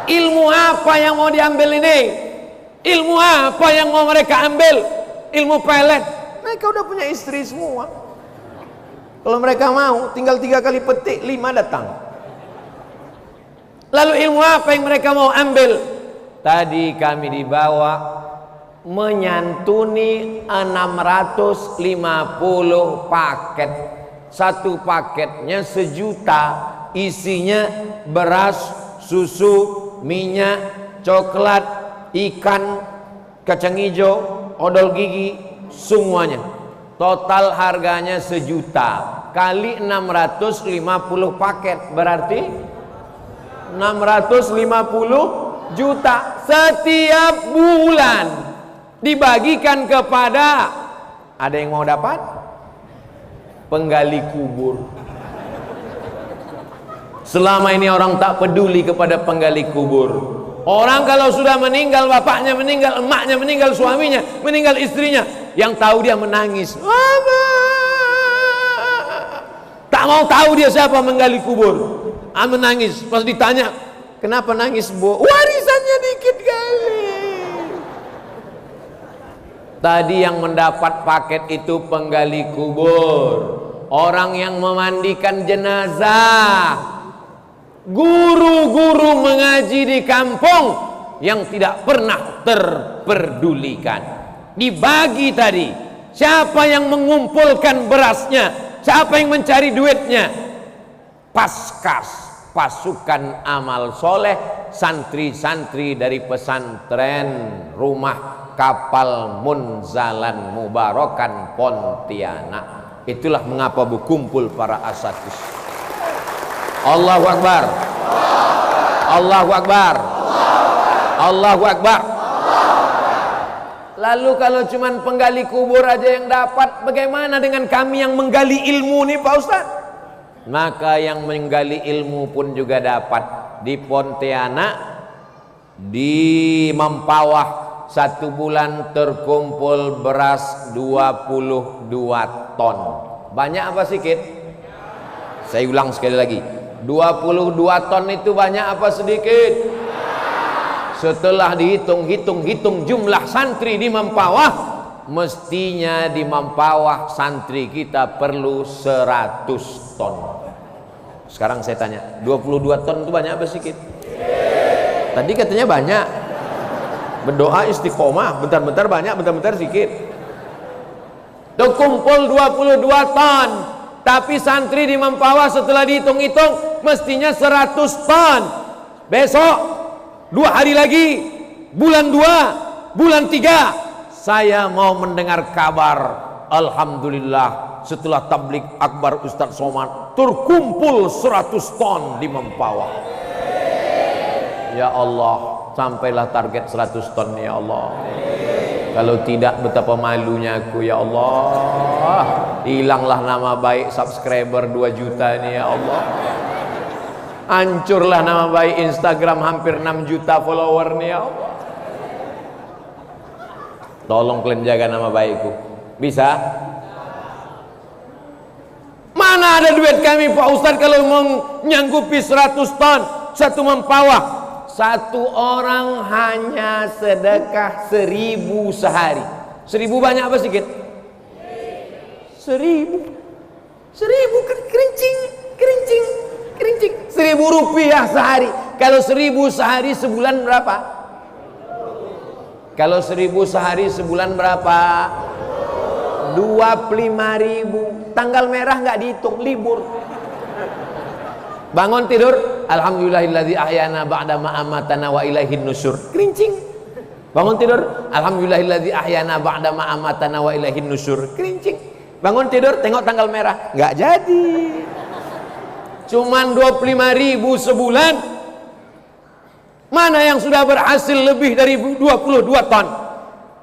Ilmu apa yang mau diambil ini? Ilmu apa yang mau mereka ambil? Ilmu pelet. Mereka udah punya istri semua. Kalau mereka mau, tinggal 3 kali petik, 5 datang. Lalu ilmu apa yang mereka mau ambil? Tadi kami dibawa menyantuni 650 paket. Satu paketnya 1 juta. Isinya beras, susu, minyak, coklat, ikan, kacang hijau, odol gigi, semuanya. Total harganya 1 juta kali 650 paket, berarti 650 juta setiap bulan dibagikan kepada, ada yang mau dapat? Penggali kubur. Selama ini orang tak peduli kepada penggali kubur. Orang kalau sudah meninggal, bapaknya meninggal, emaknya meninggal, suaminya meninggal, istrinya, yang tahu dia menangis. Tak mau tahu dia siapa menggali kubur. Menangis. Pas ditanya, kenapa nangis, Bu? Warisannya dikit kali. Tadi yang mendapat paket itu penggali kubur, orang yang memandikan jenazah, guru-guru mengaji di kampung yang tidak pernah terperdulikan. Dibagi tadi. Siapa yang mengumpulkan berasnya? Siapa yang mencari duitnya? Paskas, pasukan amal soleh, santri-santri dari pesantren Rumah Kapal Munzalan Mubarakan Pontianak. Itulah mengapa berkumpul para asatis. Allahu Akbar. Allahu Akbar. Allahu Akbar. Lalu kalau cuman penggali kubur aja yang dapat, bagaimana dengan kami yang menggali ilmu nih Pak Ustaz? Maka yang menggali ilmu pun juga dapat. Di Pontianak, di Mempawah, 1 bulan terkumpul beras 22 ton. Banyak apa sedikit? Saya ulang sekali lagi, 22 ton itu banyak apa sedikit? Setelah dihitung jumlah santri di Mempawah, mestinya di Mempawah santri kita perlu 100 ton. Sekarang saya tanya, 22 ton itu banyak apa sedikit? Tadi katanya banyak. Berdoa istiqomah, bentar-bentar banyak, bentar-bentar sedikit. Kumpul 22 ton. Tapi santri di Mempawah setelah dihitung-hitung mestinya 100 ton. Besok 2 hari lagi, bulan 2, bulan 3, saya mau mendengar kabar, alhamdulillah setelah tablik akbar Ustadz Somad terkumpul 100 ton di Mempawah. Ya Allah, sampailah target 100 ton ya Allah. Kalau tidak, betapa malunya aku ya Allah. Hilanglah nama baik subscriber 2 juta ini ya Allah. Hancurlah nama baik Instagram hampir 6 juta follower nih ya Allah. Tolong kalian jaga nama baikku. Bisa? Mana ada duit kami Pak Ustadz kalau mau nyanggupi 100 ton satu Mempawah. Satu orang hanya sedekah 1000 sehari. 1000 banyak apa sedikit? 1000 kerincing 1000 rupiah sehari. Kalau 1000 sehari sebulan berapa? Kalau 1000 sehari sebulan berapa? 25.000. Tanggal merah nggak dihitung, libur. Bangun tidur, alhamdulillahilladzi ahyana ba'da ma amatana wa ilaihin nusyur. Kerincing. Bangun tidur, alhamdulillahilladzi ahyana ba'da ma amatana wa ilaihin nusyur. Kerincing. Bangun tidur, tengok tanggal merah, nggak jadi. Cuman 25.000 sebulan. Mana yang sudah berhasil lebih dari 22 ton?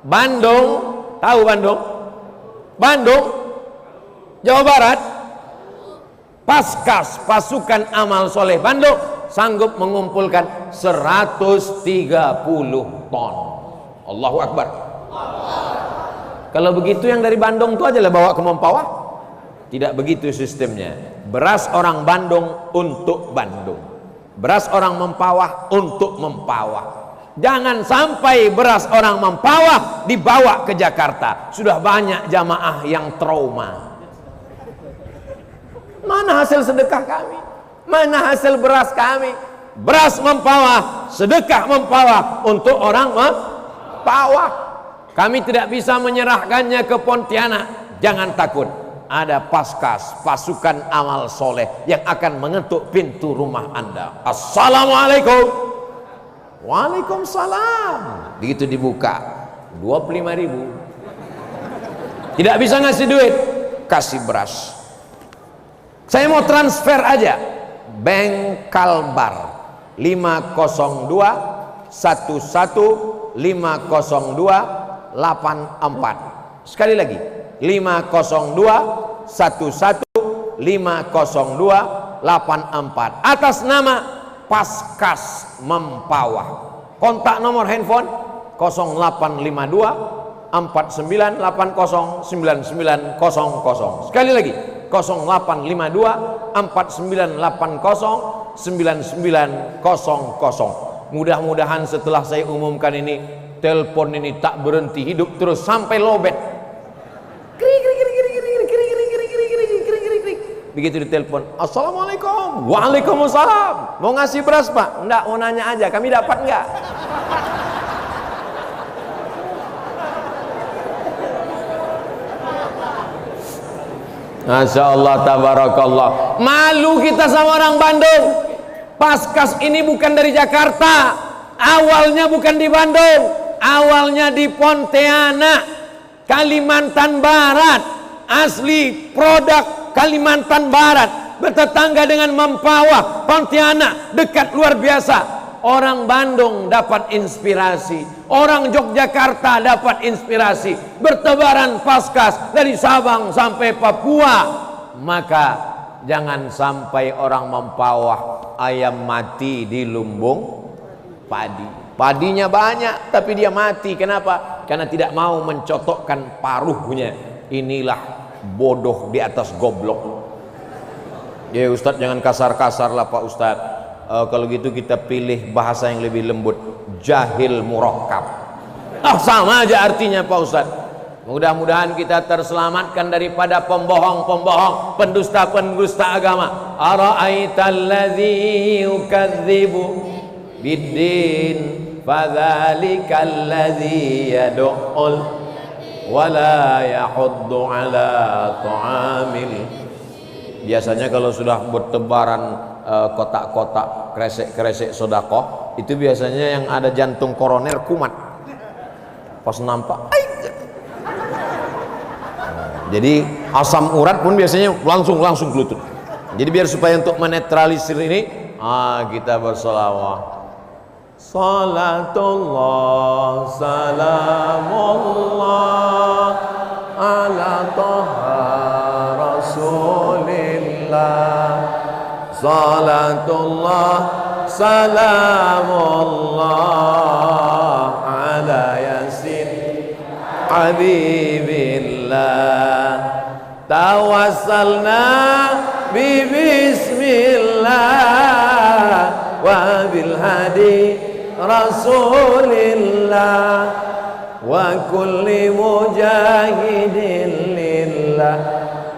Bandung, tahu Bandung? Bandung, Jawa Barat. Paskas, pasukan amal soleh Bandung sanggup mengumpulkan 130 ton. Allahu Akbar. Kalau begitu yang dari Bandung itu aja lah bawa ke Mempawah. Tidak begitu sistemnya. Beras orang Bandung untuk Bandung, beras orang Mempawah untuk Mempawah. Jangan sampai beras orang Mempawah dibawa ke Jakarta. Sudah banyak jamaah yang trauma. Mana hasil sedekah kami? Mana hasil beras kami? Beras Mempawah, sedekah Mempawah untuk orang Mempawah. Kami tidak bisa menyerahkannya ke Pontianak. Jangan takut, ada Paskas, pasukan amal soleh yang akan mengetuk pintu rumah Anda. Assalamualaikum. Waalaikumsalam. Begitu dibuka, 25.000. Tidak bisa ngasih duit, kasih beras. Saya mau transfer aja. Bank Kalbar 502 11 502 84. Sekali lagi, 502 11 502 84. Atas nama Paskas Mempawah. Kontak nomor handphone 0852 4980 9900. Sekali lagi, 0852 4980 9900. Mudah-mudahan setelah saya umumkan ini, telepon ini tak berhenti hidup terus sampai lobet. Begitu ditelepon, assalamualaikum. Waalaikumsalam. Mau ngasih beras Pak? Enggak, mau nanya aja, kami dapat enggak? Masya Allah, tabarakallah. Malu kita sama orang Bandung. Paskas ini bukan dari Jakarta. Awalnya bukan di Bandung. Awalnya di Pontianak, Kalimantan Barat. Asli produk Kalimantan Barat. Bertetangga dengan Mempawah, Pontianak, dekat luar biasa. Orang Bandung dapat inspirasi, orang Yogyakarta dapat inspirasi, bertebaran Paskas dari Sabang sampai Papua. Maka jangan sampai orang Mempawah ayam mati di lumbung padi. Padinya banyak tapi dia mati. Kenapa? Karena tidak mau mencotokkan paruhnya. Inilah bodoh di atas goblok. Ya Ustadz, jangan kasar-kasar lah Pak Ustadz. Kalau gitu kita pilih bahasa yang lebih lembut, jahil murakkab. Sama aja artinya Pak Ustadz. Mudah-mudahan kita terselamatkan daripada pembohong-pembohong, pendusta-pendusta agama. Ara'aital ladzi yukadzibu biddin fadzalikal ladzi yad'ul wala yahuddu ala ta'amil. Biasanya kalau sudah bertebaran kotak-kotak kresek-kresek sodakoh, itu biasanya yang ada jantung koroner kumat. Pas nampak, jadi asam urat pun biasanya langsung kelutut. Jadi biar supaya untuk menetralisir ini, kita bersolawat. Salatullah salamullah ala toha rasulillah. Salatullah salamullah ala yasin habibillah. Tawassalna bi bismillah wa bil hadi rasulillah wa kulli mujahidin lillah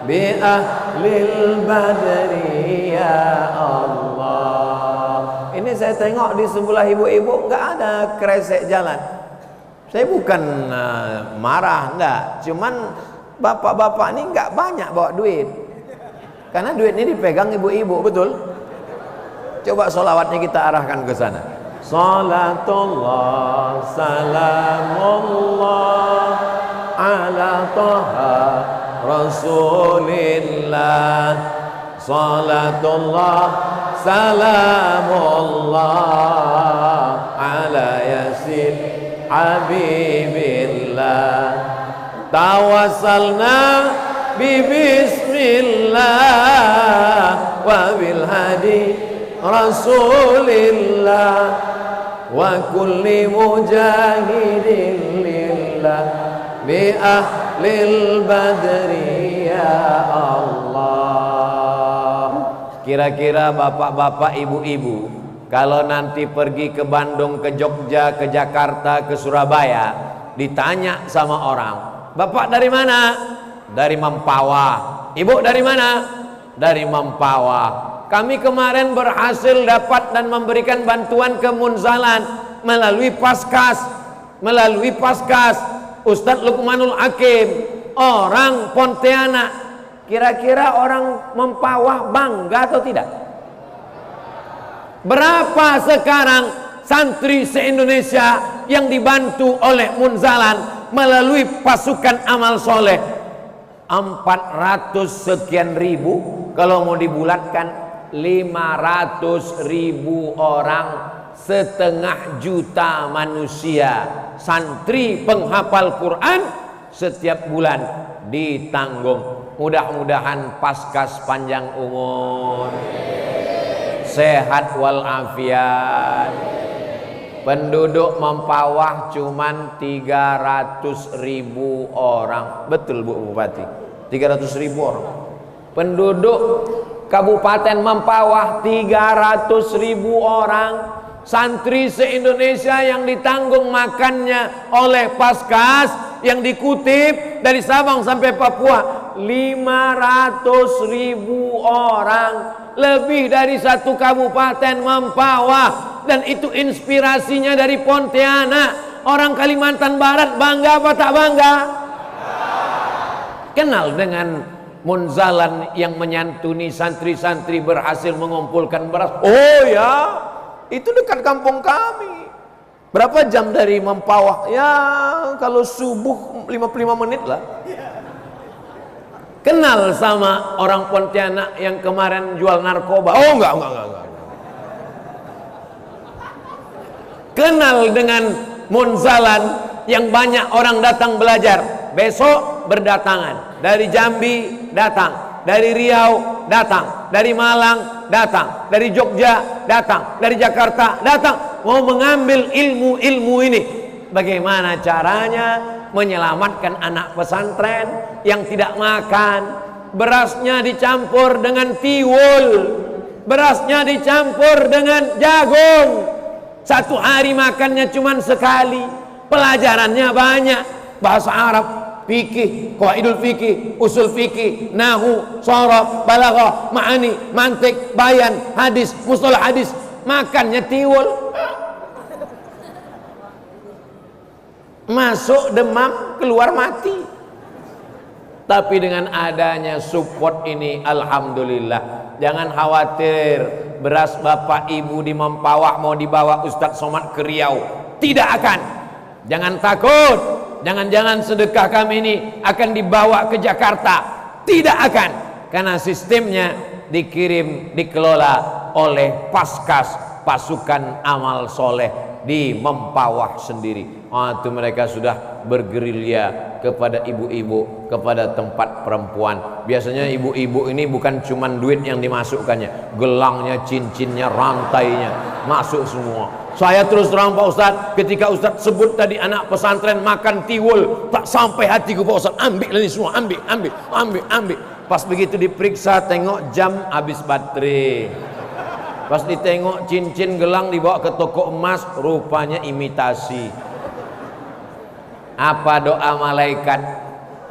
bi ahlil badri ya Allah. Ini saya tengok di sebelah ibu-ibu nggak ada kresek jalan. Saya bukan marah, enggak. Cuman bapak-bapak ini enggak banyak bawa duit. Karena duit ini dipegang ibu-ibu, betul? Coba sholawatnya kita arahkan ke sana. Salatullah salamullah ala toha rasulillah. Salatullah salamullah ala yasin habibillah. Tawassalna bi bismillah wa bil hadi rasulillah wa kulli mujahidin lillah bi ahlil badri ya Allah. Kira-kira bapak-bapak, ibu-ibu, kalau nanti pergi ke Bandung, ke Jogja, ke Jakarta, ke Surabaya, ditanya sama orang, bapak dari mana? Dari Mempawah. Ibu dari mana? Dari Mempawah. Kami kemarin berhasil dapat dan memberikan bantuan ke Munzalan melalui Paskas. Ustadz Lukmanul Hakim, orang Pontianak. Kira-kira orang Mempawah bangga atau tidak? Berapa sekarang santri se-Indonesia yang dibantu oleh Munzalan melalui pasukan amal soleh? 400 sekian ribu. Kalau mau dibulatkan 500 ribu orang, 1,5 juta manusia santri penghafal Quran setiap bulan ditanggung. Mudah-mudahan Paskas panjang umur, sehat walafiat. Penduduk Mempawah cuman 300 ribu orang. Betul Bu Bupati, 300 ribu orang. Penduduk Kabupaten Mempawah 300 ribu orang. Santri se-Indonesia yang ditanggung makannya oleh Paskas, yang dikutip dari Sabang sampai Papua 500 ribu orang. Lebih dari 1 kabupaten Mempawah. Dan itu inspirasinya dari Pontianak. Orang Kalimantan Barat bangga apa tak bangga? Kenal dengan Munzalan yang menyantuni santri-santri berhasil mengumpulkan beras. Oh ya, itu dekat kampung kami. Berapa jam dari Mempawah? Ya kalau subuh 55 menit lah. Kenal sama orang Pontianak yang kemarin jual narkoba? Oh enggak. Kenal dengan Munzalan yang banyak orang datang belajar. Besok berdatangan. Dari Jambi datang, dari Riau datang, dari Malang datang, dari Jogja datang, dari Jakarta datang, mau mengambil ilmu-ilmu ini. Bagaimana caranya menyelamatkan anak pesantren yang tidak makan? Berasnya dicampur dengan tiwul, berasnya dicampur dengan jagung. 1 hari makannya cuma sekali, pelajarannya banyak, bahasa Arab, fikih, qawaidul fikih, usul fikih, nahu, sharaf, balaghah, ma'ani, mantik, bayan, hadis, mustalah hadis, makannya tiwul. Masuk demam, keluar mati. Tapi dengan adanya support ini, alhamdulillah. Jangan khawatir, beras bapak ibu di Mempawah mau dibawa Ustadz Somad ke Riau, tidak akan. Jangan takut, jangan-jangan sedekah kami ini akan dibawa ke Jakarta, tidak akan. Karena sistemnya dikirim, dikelola oleh Paskas, pasukan amal soleh di Mempawah sendiri. Itu mereka sudah bergerilya kepada ibu-ibu, kepada tempat perempuan. Biasanya ibu-ibu ini bukan cuman duit yang dimasukkannya, gelangnya, cincinnya, rantainya masuk semua. Saya terus terang Pak Ustadz, ketika Ustadz sebut tadi anak pesantren makan tiwul, tak sampai hatiku Pak Ustadz, ambil ini semua, ambil. Pas begitu diperiksa, tengok jam habis baterai. Pas ditengok cincin gelang dibawa ke toko emas, rupanya imitasi. Apa doa malaikat?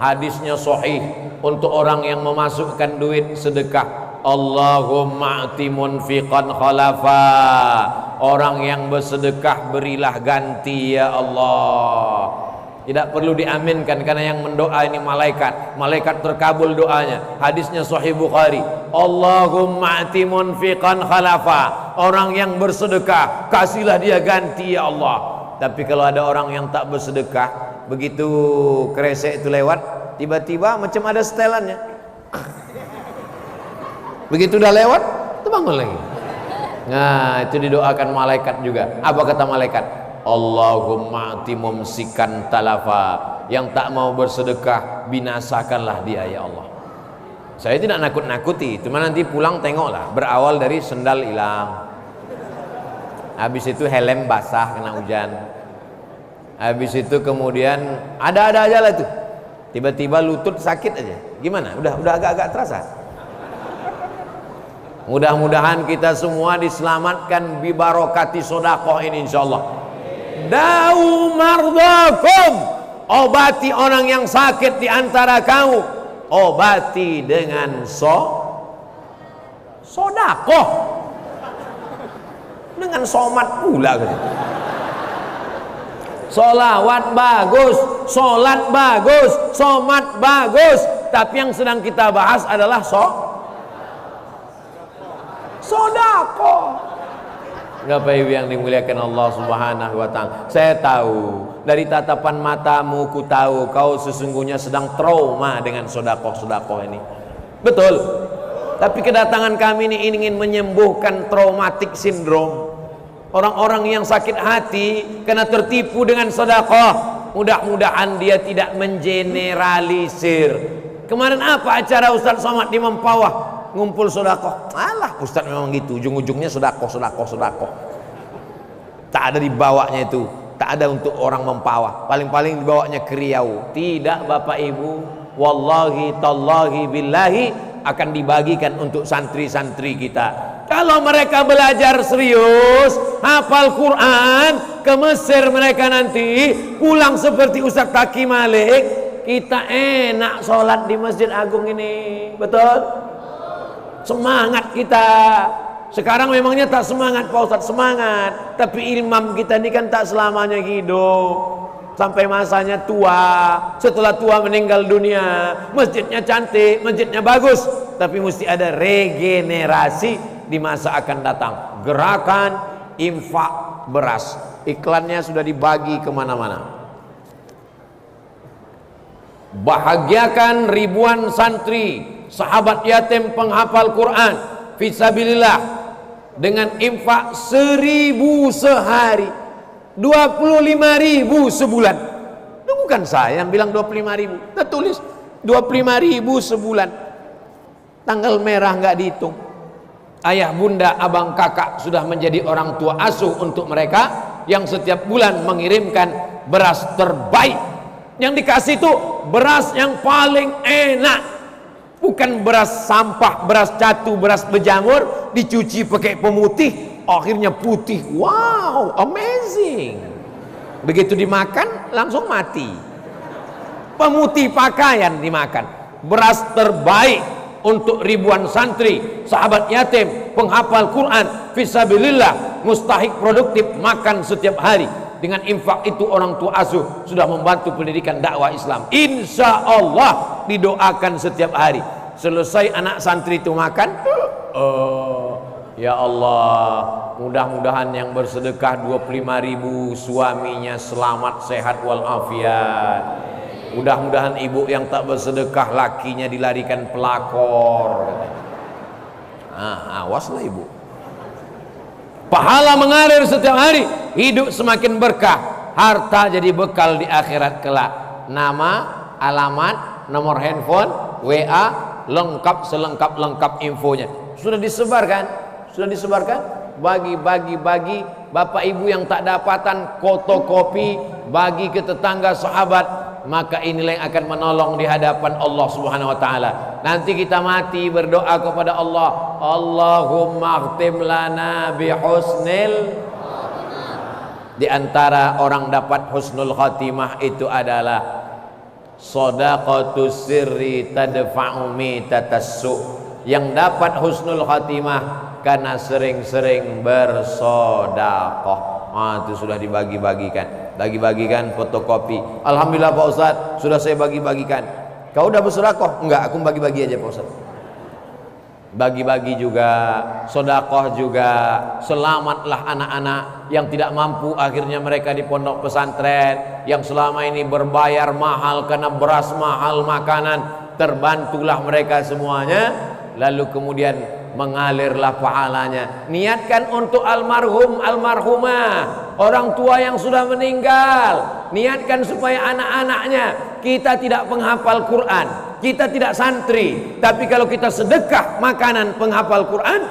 Hadisnya sahih untuk orang yang memasukkan duit sedekah. Allahumma a'ti munfiqan khalafa. Orang yang bersedekah berilah ganti ya Allah. Tidak perlu diaminkan karena yang mendoa ini malaikat. Malaikat terkabul doanya. Hadisnya sahih Bukhari. Allahumma a'ti munfiqan khalafa. Orang yang bersedekah kasihlah dia ganti ya Allah. Tapi kalau ada orang yang tak bersedekah, begitu kresek itu lewat, tiba-tiba macam ada setelannya. Begitu udah lewat, itu bangun lagi. Nah, itu didoakan malaikat juga. Apa kata malaikat? Allahumma ati mumsikan talafa. Yang tak mau bersedekah, binasakanlah dia ya Allah. Saya tidak nakut-nakuti, cuma nanti pulang tengoklah. Berawal dari sendal hilang, habis itu helm basah kena hujan, habis itu kemudian ada-ada aja lah tuh, tiba-tiba lutut sakit aja. Gimana? Udah agak-agak terasa. Mudah-mudahan kita semua diselamatkan bi barokati sedekah ini insyaallah. Da'u mardakum, obati orang yang sakit di antara kamu, obati dengan sedekah. Dengan somat pula gitu. Solawat bagus, solat bagus, somat bagus, tapi yang sedang kita bahas adalah sodako. Bapak Ibu yang dimuliakan Allah Subhanahu wa Ta'ala, saya tahu dari tatapan matamu, ku tahu kau sesungguhnya sedang trauma dengan sodako ini. Betul. Tapi kedatangan kami ini ingin menyembuhkan traumatik sindrom. Orang-orang yang sakit hati karena tertipu dengan sedekah, mudah-mudahan dia tidak mengeneralisir. Kemarin apa acara Ustadz Somad di Mempawah? Ngumpul sedekah. Alah, Ustadz memang gitu, ujung-ujungnya sedekah. Tak ada dibawanya itu, tak ada untuk orang Mempawah. Paling-paling dibawanya ke Riau. Tidak Bapak Ibu, wallahi tallahi billahi akan dibagikan untuk santri-santri kita. Kalau mereka belajar serius, hafal Quran, ke Mesir mereka nanti pulang seperti Ustaz Taki Malik, kita enak sholat di Masjid Agung ini. Betul? Semangat kita. Sekarang memangnya tak semangat Pak Ustaz, semangat. Tapi imam kita ini kan tak selamanya hidup. Sampai masanya tua, setelah tua meninggal dunia. Masjidnya cantik, masjidnya bagus, tapi mesti ada regenerasi di masa akan datang. Gerakan infak beras, iklannya sudah dibagi kemana-mana. Bahagiakan ribuan santri, sahabat yatim penghafal Quran fisabilillah dengan infak 1.000 sehari, 25.000 sebulan. Itu bukan saya yang bilang 25.000, kita tulis 25.000 sebulan. Tanggal merah nggak dihitung. Ayah, bunda, abang, kakak sudah menjadi orang tua asuh untuk mereka yang setiap bulan mengirimkan beras terbaik. Yang dikasih itu beras yang paling enak, bukan beras sampah, beras catu, beras berjamur dicuci pakai pemutih akhirnya putih. Wow, amazing. Begitu dimakan langsung mati. pemutih pakaian dimakan, beras terbaik untuk ribuan santri, sahabat yatim, penghafal Quran, fisabilillah, mustahik produktif makan setiap hari. Dengan infak itu orang tua asuh sudah membantu pendidikan dakwah Islam. Insya Allah didoakan setiap hari. Selesai anak santri itu makan, ya Allah, mudah-mudahan yang bersedekah 25.000 suaminya selamat sehat walafiat. Mudah-mudahan ibu yang tak bersedekah lakinya dilarikan pelakor. Awaslah ibu. Pahala mengalir setiap hari, hidup semakin berkah, harta jadi bekal di akhirat kelak. Nama, alamat, nomor handphone, WA, lengkap selengkap-lengkap infonya. Sudah disebarkan? Sudah disebarkan? Bagi bapak ibu yang tak dapatan fotokopi, bagi ke tetangga sahabat. Maka inilah yang akan menolong di hadapan Allah Subhanahu wa taala. Nanti kita mati berdoa kepada Allah, Allahumma khtim lana bi husnil. Di antara orang dapat husnul khatimah itu adalah shadaqatus sirri tadfa'u mitatassu. Yang dapat husnul khatimah karena sering-sering bersedekah. Itu sudah dibagi-bagikan fotokopi. Alhamdulillah Pak Ustadz, sudah saya bagi-bagikan. Kau udah bersedekah? Enggak, aku bagi-bagi aja Pak Ustadz. Bagi-bagi juga, sedekah juga. Selamatlah anak-anak yang tidak mampu, akhirnya mereka di pondok pesantren, yang selama ini berbayar mahal karena beras mahal, makanan, terbantulah mereka semuanya. Lalu kemudian mengalirlah pahalanya. Niatkan untuk almarhum, almarhumah, orang tua yang sudah meninggal. Niatkan supaya anak-anaknya. Kita tidak penghafal Quran, kita tidak santri, tapi kalau kita sedekah makanan penghafal Quran,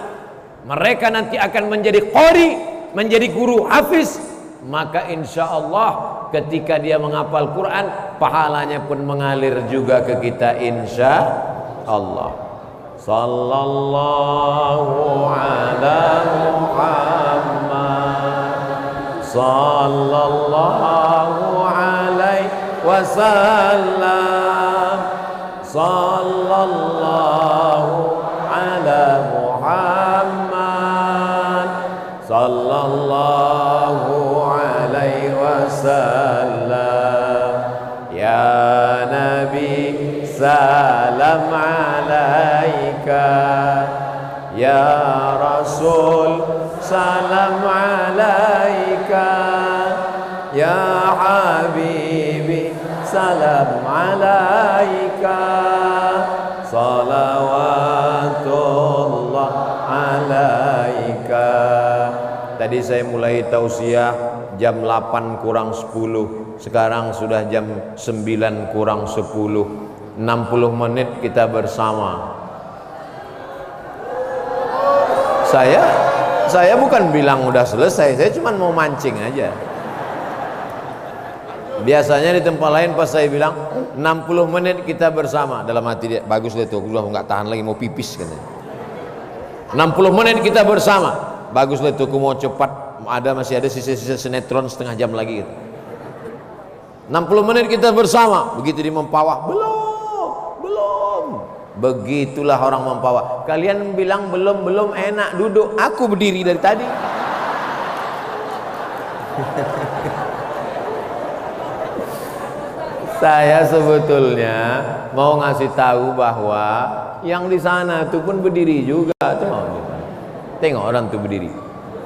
mereka nanti akan menjadi qori, menjadi guru hafiz. Maka insya Allah ketika dia menghafal Quran, pahalanya pun mengalir juga ke kita insya Allah. Sallallahu ala Muhammad sallallahu alaihi wasallam. Sallallahu ala Muhammad sallallahu alaihi wasallam. Ya Nabi salam alaika, ya Rasul salam alaika, ya Habibi salam alaika, salawatullah alaika. Tadi saya mulai tausiah jam 8 kurang 10, sekarang sudah jam 9 kurang 10. 60 menit kita bersama. Saya bukan bilang udah selesai, saya cuma mau mancing aja. Biasanya di tempat lain pas saya bilang 60 menit kita bersama, dalam hati dia, bagus deh tuh, gua nggak tahan lagi mau pipis katanya. 60 menit kita bersama, bagus deh tuh, aku mau cepat, masih ada sisa-sisa sinetron setengah jam lagi gitu. 60 menit kita bersama, begitu di Mempawah, belum. Begitulah orang Mempawah. Kalian bilang belum enak duduk, aku berdiri dari tadi. Saya sebetulnya mau ngasih tahu bahwa yang di sana itu pun berdiri juga. Tengok orang tuh berdiri.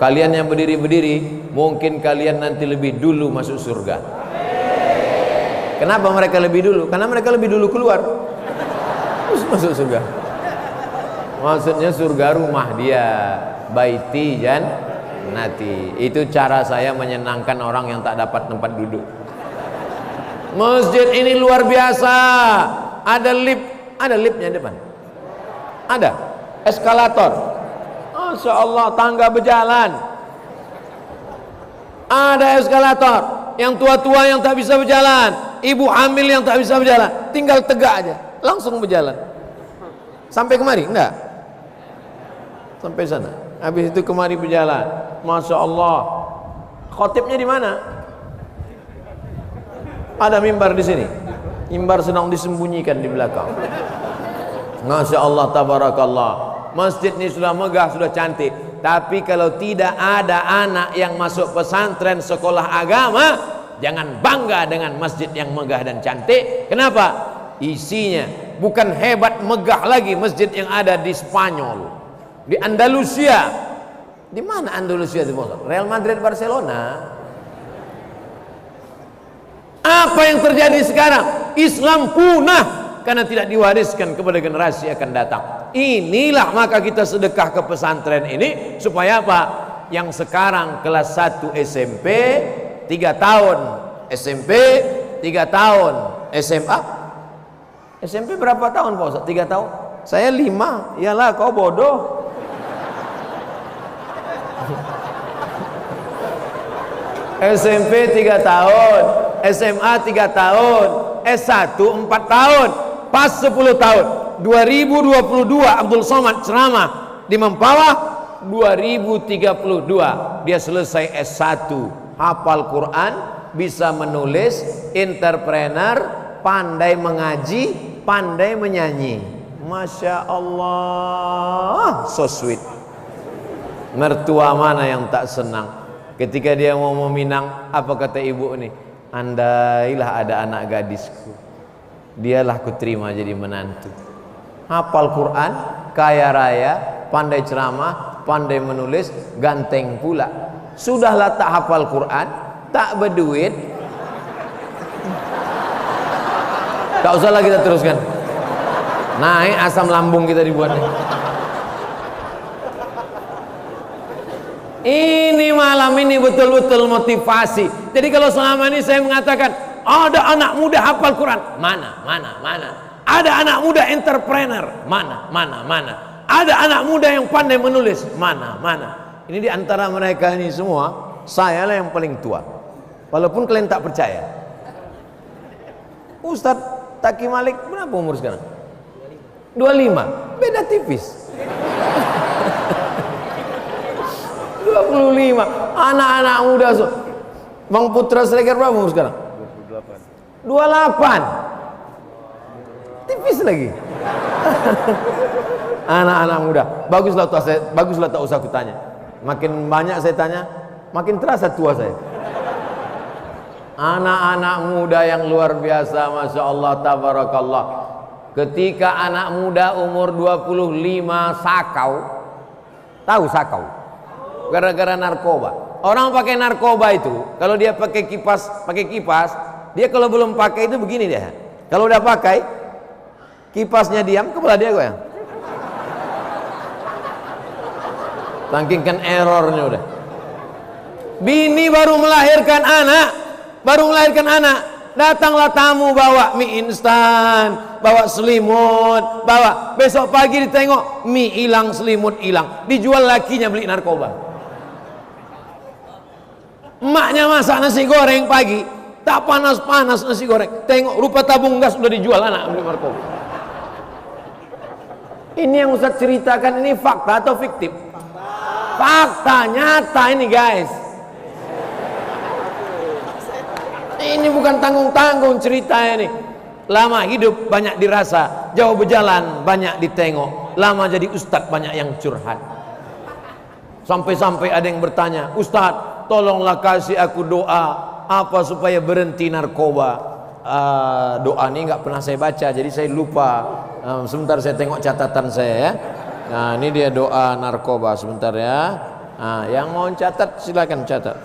Kalian yang berdiri, mungkin kalian nanti lebih dulu masuk surga. Kenapa mereka lebih dulu? Karena mereka lebih dulu keluar, terus masuk surga. Maksudnya surga rumah dia, baiti jannati. Itu cara saya menyenangkan orang yang tak dapat tempat duduk. Masjid ini luar biasa. Ada liftnya depan. Ada eskalator. Masya Allah, tangga berjalan. Ada eskalator. Yang tua-tua yang tak bisa berjalan, ibu hamil yang tak bisa berjalan, tinggal tegak aja, langsung berjalan. Sampai kemari? Enggak. Sampai sana. Habis itu kemari berjalan. Masya Allah. Khotibnya di mana? Ada mimbar di sini. Mimbar sedang disembunyikan di belakang. Masya Allah, tabarakallah. Masjid ini sudah megah, sudah cantik. Tapi kalau tidak ada anak yang masuk pesantren sekolah agama, jangan bangga dengan masjid yang megah dan cantik. Kenapa? Isinya bukan hebat megah lagi masjid yang ada di Spanyol, di Andalusia. Di mana Andalusia itu? Real Madrid, Barcelona. Apa yang terjadi sekarang? Islam punah karena tidak diwariskan kepada generasi akan datang. Inilah maka kita sedekah ke pesantren ini supaya apa? Yang sekarang kelas 1 SMP 3 tahun, SMP 3 tahun, SMA SMP berapa tahun Pak Ustaz? 3 tahun? Saya 5. Iyalah kau bodoh. SMP 3 tahun, SMA 3 tahun, S1 4 tahun, pas 10 tahun. 2022 Abdul Somad ceramah di Mempawah. 2032 dia selesai S1, hafal Quran, bisa menulis, entrepreneur, pandai mengaji, pandai menyanyi. Masya Allah, so sweet. Mertua mana yang tak senang ketika dia mau meminang? Apa kata ibu nih? Andailah ada anak gadisku, dialah kuterima jadi menantu. Hafal Quran, kaya raya, pandai ceramah, pandai menulis, ganteng pula. Sudahlah tak hafal Quran, tak berduit. Tak usahlah kita teruskan. Naik asam lambung kita dibuatnya. Ini malam ini betul-betul motivasi. Jadi kalau selama ini saya mengatakan ada anak muda hafal Quran, mana? Ada anak muda entrepreneur, mana? Ada anak muda yang pandai menulis, mana? Ini di antara mereka ini semua, saya lah yang paling tua. Walaupun kalian tak percaya. Ustadz Taki Malik berapa umur sekarang? 25. Beda tipis. 25. Anak-anak muda. Bang Putra Sregar berapa umur sekarang? 28. Tipis lagi. Anak-anak muda. Baguslah tak usah aku tanya. Makin banyak saya tanya, makin terasa tua saya. Anak-anak muda yang luar biasa, Masya Allah, tabarakallah. Ketika anak muda umur 25 sakau. Tahu sakau? Gara-gara narkoba. Orang pakai narkoba itu, kalau dia pakai kipas, dia kalau belum pakai itu begini dia. Kalau udah pakai, kipasnya diam, kepala dia goyang. Saking kan errornya udah. Bini baru melahirkan anak, datanglah tamu bawa mie instan, bawa selimut, bawa. Besok pagi ditengok mie hilang, selimut hilang, dijual lakinya beli narkoba. Emaknya masak nasi goreng pagi, tak panas-panas nasi goreng, tengok rupa tabung gas udah dijual anak beli narkoba. Ini yang Ustaz ceritakan ini fakta atau fiktif? Fakta nyata ini guys. Ini bukan tanggung-tanggung ceritanya nih. Lama hidup banyak dirasa, jauh berjalan banyak ditengok, lama jadi ustadz banyak yang curhat. Sampai-sampai ada yang bertanya, Ustadz tolonglah kasih aku doa apa supaya berhenti narkoba. Doa ini nggak pernah saya baca, jadi saya lupa. Sebentar saya tengok catatan saya ya. Nah ini dia doa narkoba, sebentar ya. Nah, yang mau catat silakan catat.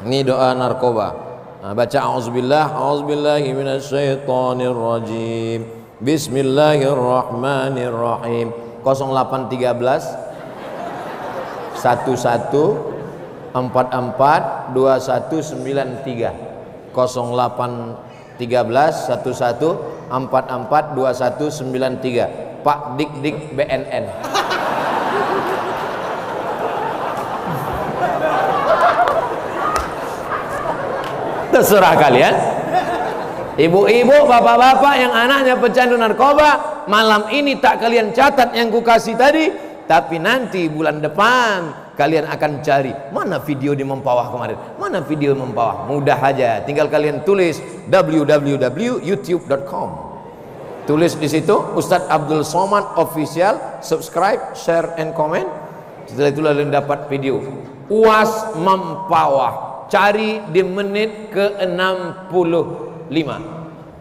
Ini doa narkoba. Nah, baca a'udzubillahi minasyaitonirrajim. Bismillahirrahmanirrahim. 0813 11 44 2193. 0813 11 44 2193. Pak Dik BNN. Terserah kalian. Ibu-ibu, bapak-bapak yang anaknya pecandu narkoba, malam ini tak kalian catat yang kukasih tadi, tapi nanti bulan depan kalian akan cari mana video di Mempawah kemarin, mana video Mempawah. Mudah aja, tinggal kalian tulis www.youtube.com, tulis di situ Ustadz Abdul Somad Official, subscribe, share, and comment. Setelah itu kalian dapat video UAS Mempawah, cari di menit ke 65.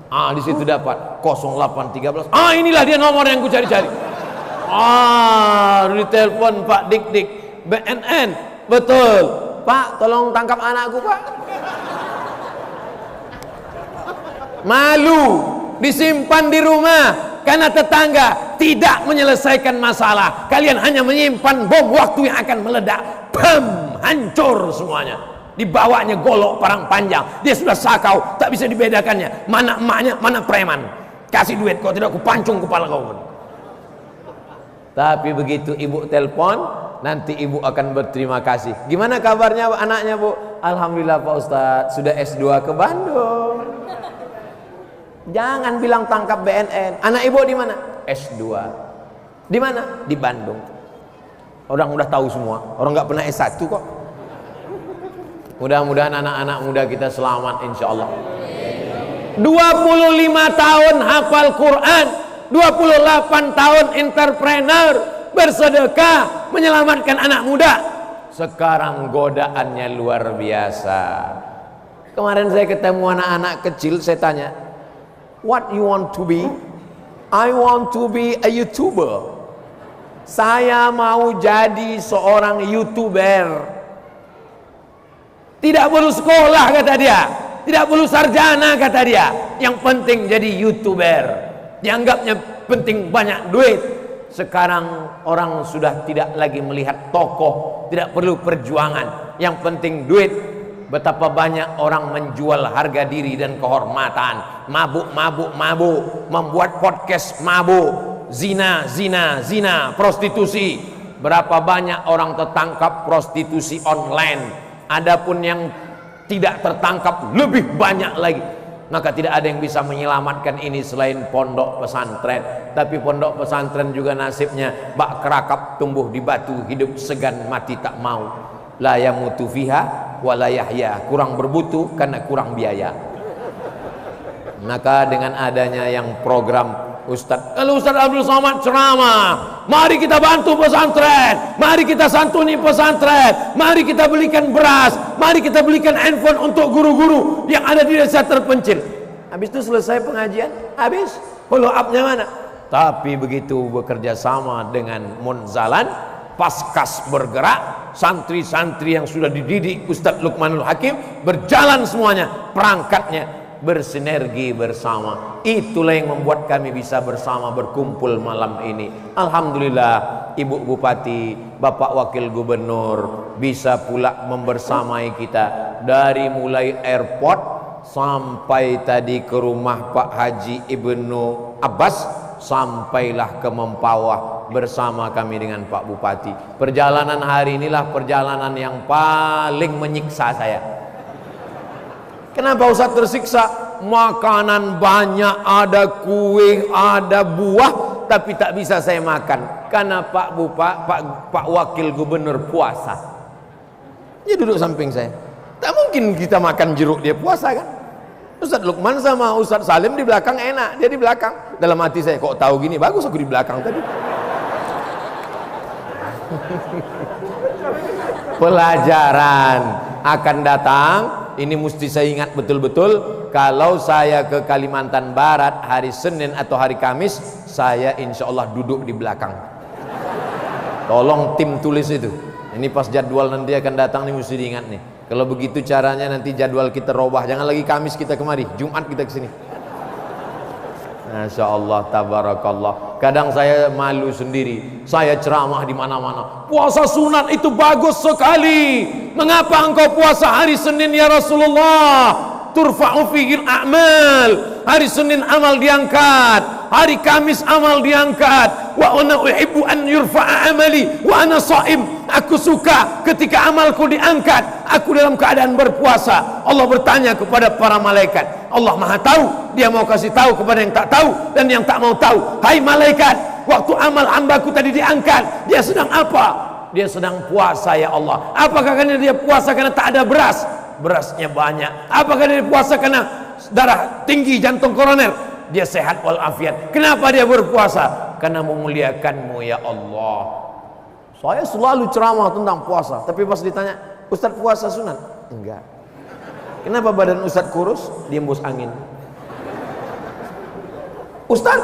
Di situ dapat 0813. Inilah dia nomor yang ku cari-cari. Ditelepon Pak Dik-Dik BNN, betul Pak, tolong tangkap anakku Pak. Malu disimpan di rumah karena tetangga tidak menyelesaikan masalah. Kalian hanya menyimpan bom waktu yang akan meledak, bam, hancur semuanya. Dibawanya golok parang panjang, dia sudah sakau, tak bisa dibedakannya mana emaknya, mana preman. Kasih duit, kalau tidak aku pancung kepala kau. Tapi begitu ibu telepon, nanti ibu akan berterima kasih. Gimana kabarnya anaknya Bu? Alhamdulillah Pak Ustadz, sudah S2 ke Bandung. Jangan bilang tangkap BNN. Anak ibu di mana? S2. Di mana? Di Bandung. Orang udah tahu semua, orang nggak pernah S1 kok. Mudah-mudahan anak-anak muda kita selamat insya Allah. 25 tahun hafal Quran, 28 tahun entrepreneur, bersedekah, menyelamatkan anak muda. Sekarang godaannya luar biasa. Kemarin saya ketemu anak-anak kecil, saya tanya, what you want to be? I want to be a YouTuber. Saya mau jadi seorang YouTuber. Tidak perlu sekolah kata dia, tidak perlu sarjana kata dia, yang penting jadi YouTuber. Dianggapnya penting banyak duit. Sekarang orang sudah tidak lagi melihat tokoh, tidak perlu perjuangan, yang penting duit. Betapa banyak orang menjual harga diri dan kehormatan, mabuk, membuat podcast mabuk, zina, prostitusi. Berapa banyak orang tertangkap prostitusi online. Adapun yang tidak tertangkap lebih banyak lagi. Maka tidak ada yang bisa menyelamatkan ini selain pondok pesantren. Tapi pondok pesantren juga nasibnya bak kerakap tumbuh di batu, hidup segan mati tak mau. La yamutu fiha wa la yahya, kurang berbutu karena kurang biaya. Maka dengan adanya yang program kalau Ustadz Abdul Somad ceramah, mari kita bantu pesantren, mari kita santuni pesantren, mari kita belikan beras, mari kita belikan handphone untuk guru-guru yang ada di desa terpencil. Habis itu selesai pengajian, habis follow up-nya mana? Tapi begitu bekerja sama dengan Munzalan, Paskas bergerak, santri-santri yang sudah dididik Ustadz Luqmanul Hakim berjalan semuanya, perangkatnya bersinergi bersama. Itulah yang membuat kami bisa bersama berkumpul malam ini. Alhamdulillah Ibu Bupati, Bapak Wakil Gubernur bisa pula membersamai kita dari mulai airport sampai tadi ke rumah Pak Haji Ibnu Abbas, sampailah ke Mempawah bersama kami dengan Pak Bupati. Perjalanan hari inilah perjalanan yang paling menyiksa saya. Kenapa Ustaz tersiksa? Makanan banyak, ada kue, ada buah, tapi tak bisa saya makan karena Pak Wakil Gubernur puasa. Dia duduk samping saya. Tak mungkin kita makan jeruk dia puasa kan? Ustaz Luqman sama Ustaz Salim di belakang enak, dia di belakang. Dalam hati saya, kok tahu gini, bagus aku di belakang tadi. Pelajaran akan datang. Ini mesti saya ingat betul-betul. Kalau saya ke Kalimantan Barat hari Senin atau hari Kamis, saya insya Allah duduk di belakang. Tolong tim tulis itu. Ini pas jadwal nanti akan datang nih mesti diingat nih. Kalau begitu caranya nanti jadwal kita robah. Jangan lagi Kamis kita kemari, Jumat kita kesini. Masya Allah, tabarakallah. Kadang saya malu sendiri. Saya ceramah di mana-mana. Puasa sunat itu bagus sekali. Mengapa engkau puasa hari Senin ya Rasulullah? Turfa'u fihil a'mal. Hari Senin amal diangkat, hari Kamis amal diangkat. Wa ana uhibbu an yurfa'a amali wa ana shaim. Aku suka ketika amalku diangkat, aku dalam keadaan berpuasa. Allah bertanya kepada para malaikat. Allah Maha tahu, dia mau kasih tahu kepada yang tak tahu dan yang tak mau tahu. Hai malaikat, waktu amal hambaku tadi diangkat, dia sedang apa? dia sedang puasa ya Allah. Apakah karena dia puasa karena tak ada beras, berasnya banyak? Apakah dia puasa karena darah tinggi, jantung koroner, dia sehat walafiat? Kenapa dia berpuasa? Karena memuliakanmu ya Allah. Saya selalu ceramah tentang puasa, tapi pas ditanya, Ustaz puasa sunat? Enggak. Kenapa badan Ustaz kurus? Diembus angin. Ustaz,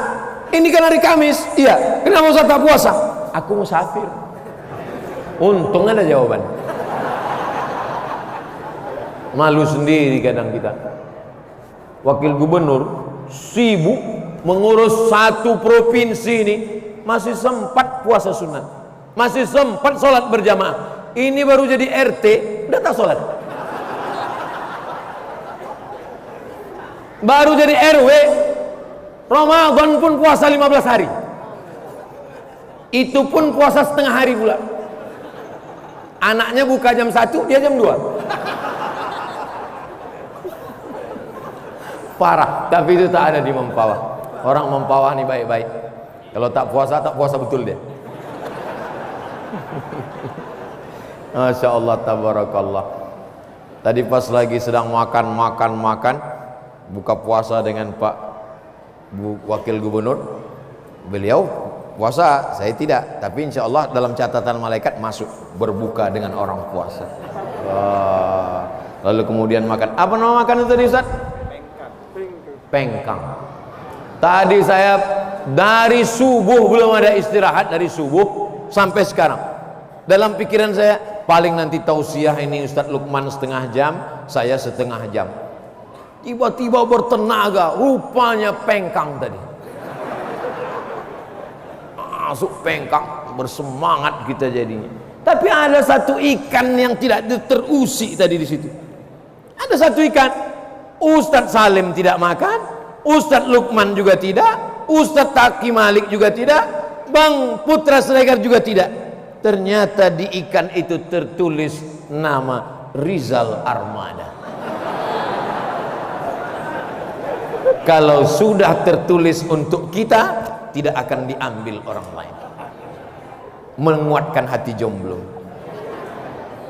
ini kan hari Kamis. Iya. Kenapa Ustaz tak puasa? Aku musafir. Untung ada jawaban. Malu sendiri kadang kita. Wakil gubernur sibuk mengurus satu provinsi ini, masih sempat puasa sunat, masih sempat sholat berjamaah. Ini baru jadi RT udah tak sholat, baru jadi RW Ramadan pun puasa 15 hari, itu pun puasa setengah hari pula. Anaknya buka jam 1, dia jam 2. Parah, tapi itu tak ada di Mempawah. Orang Mempawah nih baik-baik. Kalau tak puasa betul dia. Masya Allah, tabarakallah. Tadi pas lagi sedang makan, buka puasa dengan Pak Wakil Gubernur, beliau puasa, saya tidak. Tapi insya Allah dalam catatan malaikat masuk berbuka dengan orang puasa. Lalu kemudian makan. Apa nama makan itu tadi Ustaz? Pengkang. Tadi saya dari subuh belum ada istirahat, dari subuh sampai sekarang. Dalam pikiran saya paling nanti tausiah ini Ustadz Lukman setengah jam, saya setengah jam. Tiba-tiba bertenaga, rupanya pengkang tadi. Masuk pengkang, bersemangat kita jadinya. Tapi ada satu ikan yang tidak terusik tadi di situ. Ada satu ikan. Ustadz Salim tidak makan, Ustadz Lukman juga tidak, Ustadz Taki Malik juga tidak, Bang Putra Siregar juga tidak. Ternyata di ikan itu tertulis nama Rizal Armada. Kalau sudah tertulis untuk kita, tidak akan diambil orang lain. Menguatkan hati jomblo.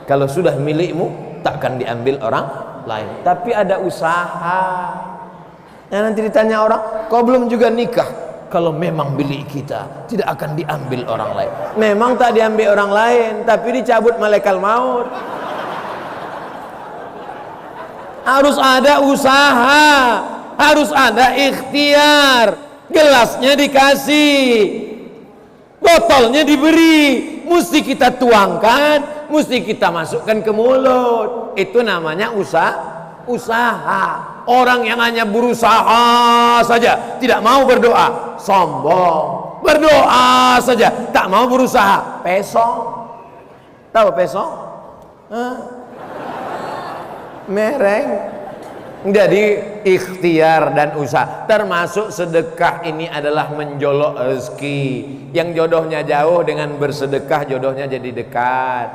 Kalau sudah milikmu, tak akan diambil orang lain. Tapi ada usaha. Nah, nanti ditanya orang, kau belum juga nikah? Kalau memang milik kita, tidak akan diambil orang lain. Memang tak diambil orang lain, tapi dicabut malaikat maut. Harus ada usaha, harus ada ikhtiar. Gelasnya dikasih, botolnya diberi, mesti kita tuangkan, mesti kita masukkan ke mulut. Itu namanya usaha. Orang yang hanya berusaha saja, tidak mau berdoa, sombong. Berdoa saja, tak mau berusaha, pesong. Tahu pesong? Mereng. Jadi ikhtiar dan usaha, termasuk sedekah ini adalah menjolok rezeki. Yang jodohnya jauh dengan bersedekah, jodohnya jadi dekat.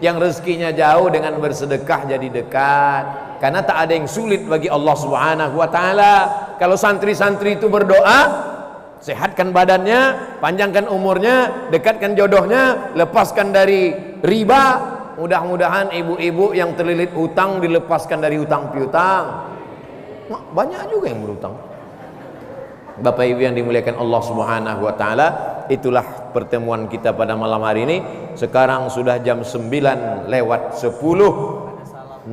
Yang rezekinya jauh dengan bersedekah jadi dekat. Karena tak ada yang sulit bagi Allah Subhanahu wa ta'ala. Kalau santri-santri itu berdoa, sehatkan badannya, panjangkan umurnya, dekatkan jodohnya, lepaskan dari riba. Mudah-mudahan ibu-ibu yang terlilit hutang dilepaskan dari hutang piutang. Banyak juga yang berhutang. Bapak Ibu yang dimuliakan Allah Subhanahu wa ta'ala, itulah pertemuan kita pada malam hari ini. Sekarang sudah jam 9 lewat 10.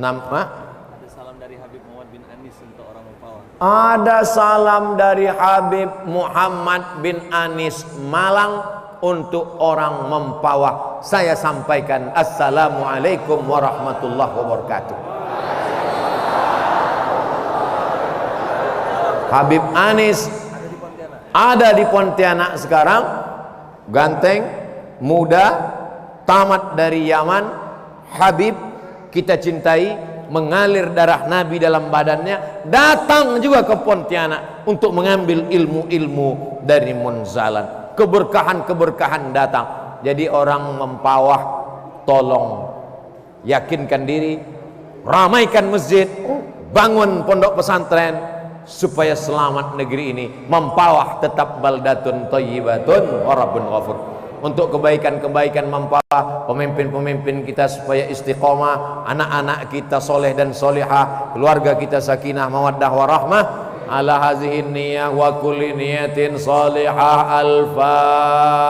Ada salam dari Habib Muhammad bin Anis Malang untuk orang Mempawah. Saya sampaikan assalamualaikum warahmatullahi wabarakatuh. Habib Anis ada di Pontianak sekarang, ganteng, muda, tamat dari Yaman. Habib kita cintai, mengalir darah Nabi dalam badannya, datang juga ke Pontianak untuk mengambil ilmu-ilmu dari Munzalan. Keberkahan-keberkahan datang. Jadi orang Mempawah, tolong yakinkan diri, ramaikan masjid, bangun pondok pesantren, supaya selamat negeri ini. Mempawah tetap baldatun thayyibatun wa rabbun ghafur. untuk kebaikan-kebaikan mempawah pemimpin-pemimpin kita supaya istiqomah, anak-anak kita soleh dan solihah, keluarga kita sakinah mawaddah warahmah. Ala hazihin niyah wa kulli niyatin salihah. Al-Fatihah.